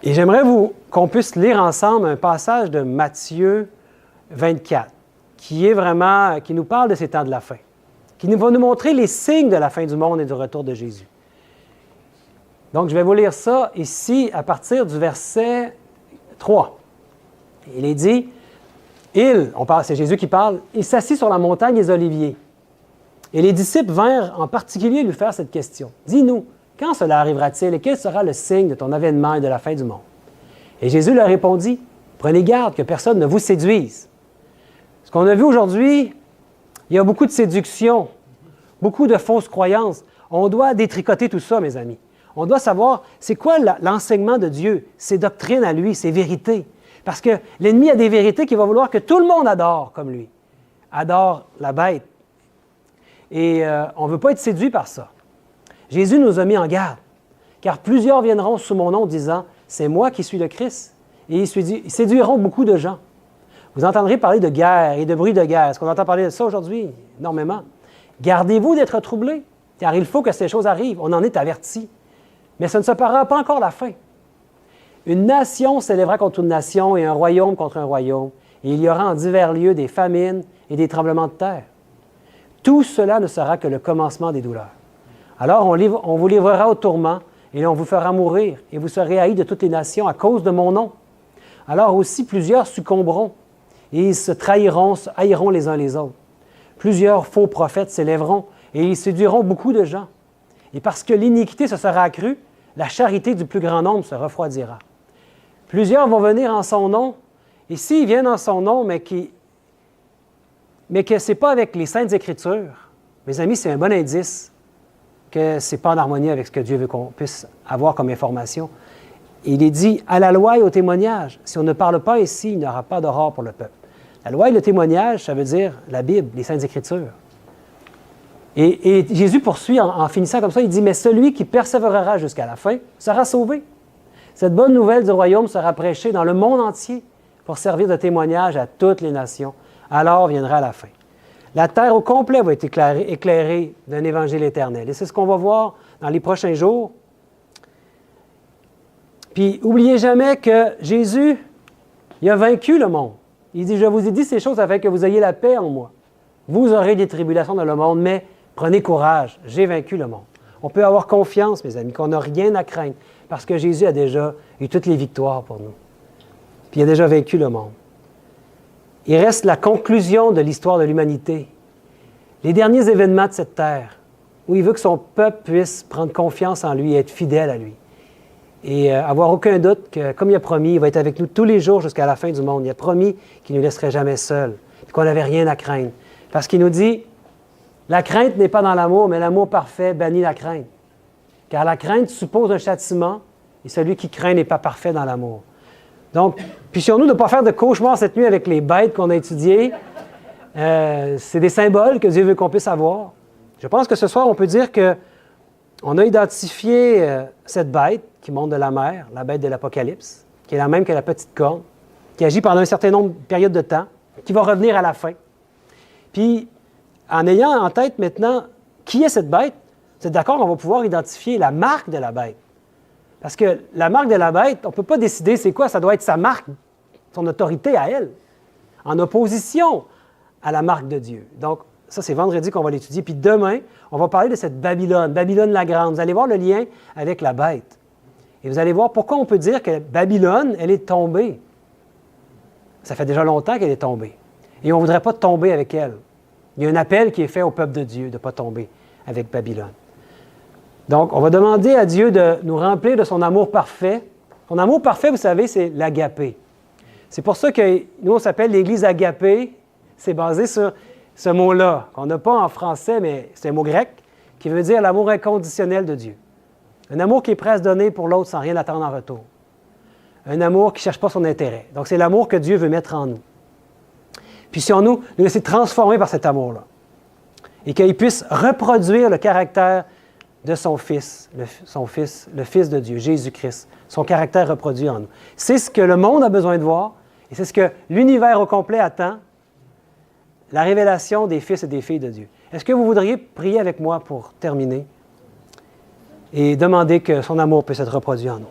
Et j'aimerais qu'on puisse lire ensemble un passage de Matthieu 24, qui nous parle de ces temps de la fin, qui va nous montrer les signes de la fin du monde et du retour de Jésus. Donc, je vais vous lire ça ici à partir du verset 3. Il est dit, c'est Jésus qui parle, il s'assit sur la montagne des Oliviers. Et les disciples vinrent en particulier lui faire cette question. Dis-nous, quand cela arrivera-t-il et quel sera le signe de ton avènement et de la fin du monde? Et Jésus leur répondit, prenez garde que personne ne vous séduise. Ce qu'on a vu aujourd'hui, il y a beaucoup de séduction, beaucoup de fausses croyances. On doit détricoter tout ça, mes amis. On doit savoir, c'est quoi l'enseignement de Dieu, ses doctrines à lui, ses vérités. Parce que l'ennemi a des vérités qu'il va vouloir que tout le monde adore comme lui. Adore la bête. Et on ne veut pas être séduit par ça. Jésus nous a mis en garde, car plusieurs viendront sous mon nom disant, c'est moi qui suis le Christ. Et ils séduiront beaucoup de gens. Vous entendrez parler de guerre et de bruit de guerre. Est-ce qu'on entend parler de ça aujourd'hui? Énormément. Gardez-vous d'être troublés, car il faut que ces choses arrivent. On en est avertis. Mais ce ne sera pas encore la fin. Une nation s'élèvera contre une nation et un royaume contre un royaume. Et il y aura en divers lieux des famines et des tremblements de terre. Tout cela ne sera que le commencement des douleurs. Alors on vous livrera au tourment et on vous fera mourir et vous serez haïs de toutes les nations à cause de mon nom. Alors aussi plusieurs succomberont et ils se trahiront, se haïront les uns les autres. Plusieurs faux prophètes s'élèveront et ils séduiront beaucoup de gens. Et parce que l'iniquité se sera accrue, la charité du plus grand nombre se refroidira. Plusieurs vont venir en son nom, et s'ils viennent en son nom, mais que ce n'est pas avec les Saintes Écritures, mes amis, c'est un bon indice que ce n'est pas en harmonie avec ce que Dieu veut qu'on puisse avoir comme information. Il est dit, à la loi et au témoignage, si on ne parle pas ici, il n'y aura pas d'aurore pour le peuple. La loi et le témoignage, ça veut dire la Bible, les Saintes Écritures. Et Jésus poursuit en finissant comme ça, il dit, mais celui qui persévérera jusqu'à la fin sera sauvé. Cette bonne nouvelle du royaume sera prêchée dans le monde entier pour servir de témoignage à toutes les nations. Alors viendra la fin. La terre au complet va être éclairée d'un évangile éternel. Et c'est ce qu'on va voir dans les prochains jours. Puis, n'oubliez jamais que Jésus, il a vaincu le monde. Il dit, je vous ai dit ces choses afin que vous ayez la paix en moi. Vous aurez des tribulations dans le monde, mais prenez courage, j'ai vaincu le monde. On peut avoir confiance, mes amis, qu'on n'a rien à craindre, parce que Jésus a déjà eu toutes les victoires pour nous. Puis il a déjà vaincu le monde. Il reste la conclusion de l'histoire de l'humanité. Les derniers événements de cette terre, où il veut que son peuple puisse prendre confiance en lui et être fidèle à lui. Et avoir aucun doute que, comme il a promis, il va être avec nous tous les jours jusqu'à la fin du monde. Il a promis qu'il ne nous laisserait jamais seuls, et qu'on n'avait rien à craindre. Parce qu'il nous dit, la crainte n'est pas dans l'amour, mais l'amour parfait bannit la crainte. Car la crainte suppose un châtiment, et celui qui craint n'est pas parfait dans l'amour. Donc, puis sur nous de ne pas faire de cauchemars cette nuit avec les bêtes qu'on a étudiées. C'est des symboles que Dieu veut qu'on puisse avoir. Je pense que ce soir, on peut dire qu'on a identifié cette bête qui monte de la mer, la bête de l'Apocalypse, qui est la même que la petite corne, qui agit pendant un certain nombre de périodes de temps, qui va revenir à la fin. Puis, en ayant en tête maintenant qui est cette bête, vous êtes d'accord qu'on va pouvoir identifier la marque de la bête. Parce que la marque de la bête, on ne peut pas décider c'est quoi, ça doit être sa marque, son autorité à elle, en opposition à la marque de Dieu. Donc, ça, c'est vendredi qu'on va l'étudier. Puis demain, on va parler de cette Babylone, Babylone la Grande. Vous allez voir le lien avec la bête. Et vous allez voir pourquoi on peut dire que Babylone, elle est tombée. Ça fait déjà longtemps qu'elle est tombée. Et on ne voudrait pas tomber avec elle. Il y a un appel qui est fait au peuple de Dieu de ne pas tomber avec Babylone. Donc, on va demander à Dieu de nous remplir de son amour parfait. Son amour parfait, vous savez, c'est l'agapé. C'est pour ça que nous, on s'appelle l'Église agapée. C'est basé sur ce mot-là, qu'on n'a pas en français, mais c'est un mot grec, qui veut dire l'amour inconditionnel de Dieu. Un amour qui est prêt à se donner pour l'autre sans rien attendre en retour. Un amour qui ne cherche pas son intérêt. Donc, c'est l'amour que Dieu veut mettre en nous. Puis si on nous laisser transformer par cet amour-là, et qu'il puisse reproduire le caractère de son Fils, le Fils de Dieu, Jésus-Christ, son caractère reproduit en nous. C'est ce que le monde a besoin de voir et c'est ce que l'univers au complet attend, la révélation des fils et des filles de Dieu. Est-ce que vous voudriez prier avec moi pour terminer et demander que son amour puisse être reproduit en nous?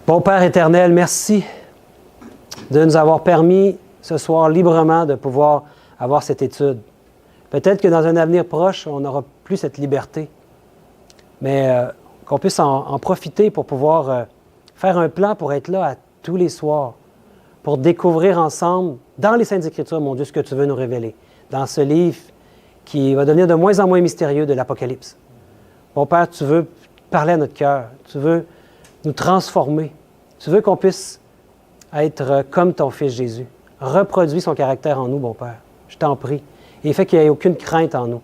Bon Père éternel, merci de nous avoir permis ce soir librement de pouvoir avoir cette étude. Peut-être que dans un avenir proche, on n'aura plus cette liberté, mais qu'on puisse en profiter pour pouvoir faire un plan pour être là à tous les soirs, pour découvrir ensemble, dans les Saintes Écritures, mon Dieu, ce que tu veux nous révéler, dans ce livre qui va devenir de moins en moins mystérieux de l'Apocalypse. Mon Père, tu veux parler à notre cœur, tu veux nous transformer, tu veux qu'on puisse être comme ton Fils Jésus. Reproduis son caractère en nous, bon Père. Je t'en prie. Et fais qu'il n'y ait aucune crainte en nous.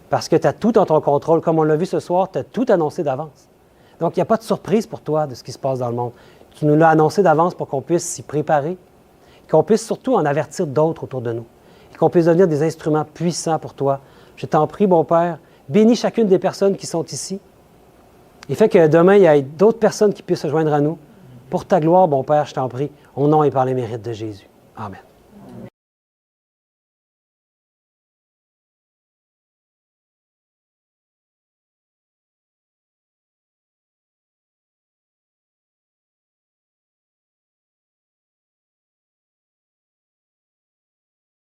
Parce que tu as tout en ton contrôle. Comme on l'a vu ce soir, tu as tout annoncé d'avance. Donc, il n'y a pas de surprise pour toi de ce qui se passe dans le monde. Tu nous l'as annoncé d'avance pour qu'on puisse s'y préparer, qu'on puisse surtout en avertir d'autres autour de nous, et qu'on puisse devenir des instruments puissants pour toi. Je t'en prie, bon Père, bénis chacune des personnes qui sont ici, et fais que demain, il y ait d'autres personnes qui puissent se joindre à nous. Pour ta gloire, bon Père, je t'en prie, au nom et par les mérites de Jésus. Amen.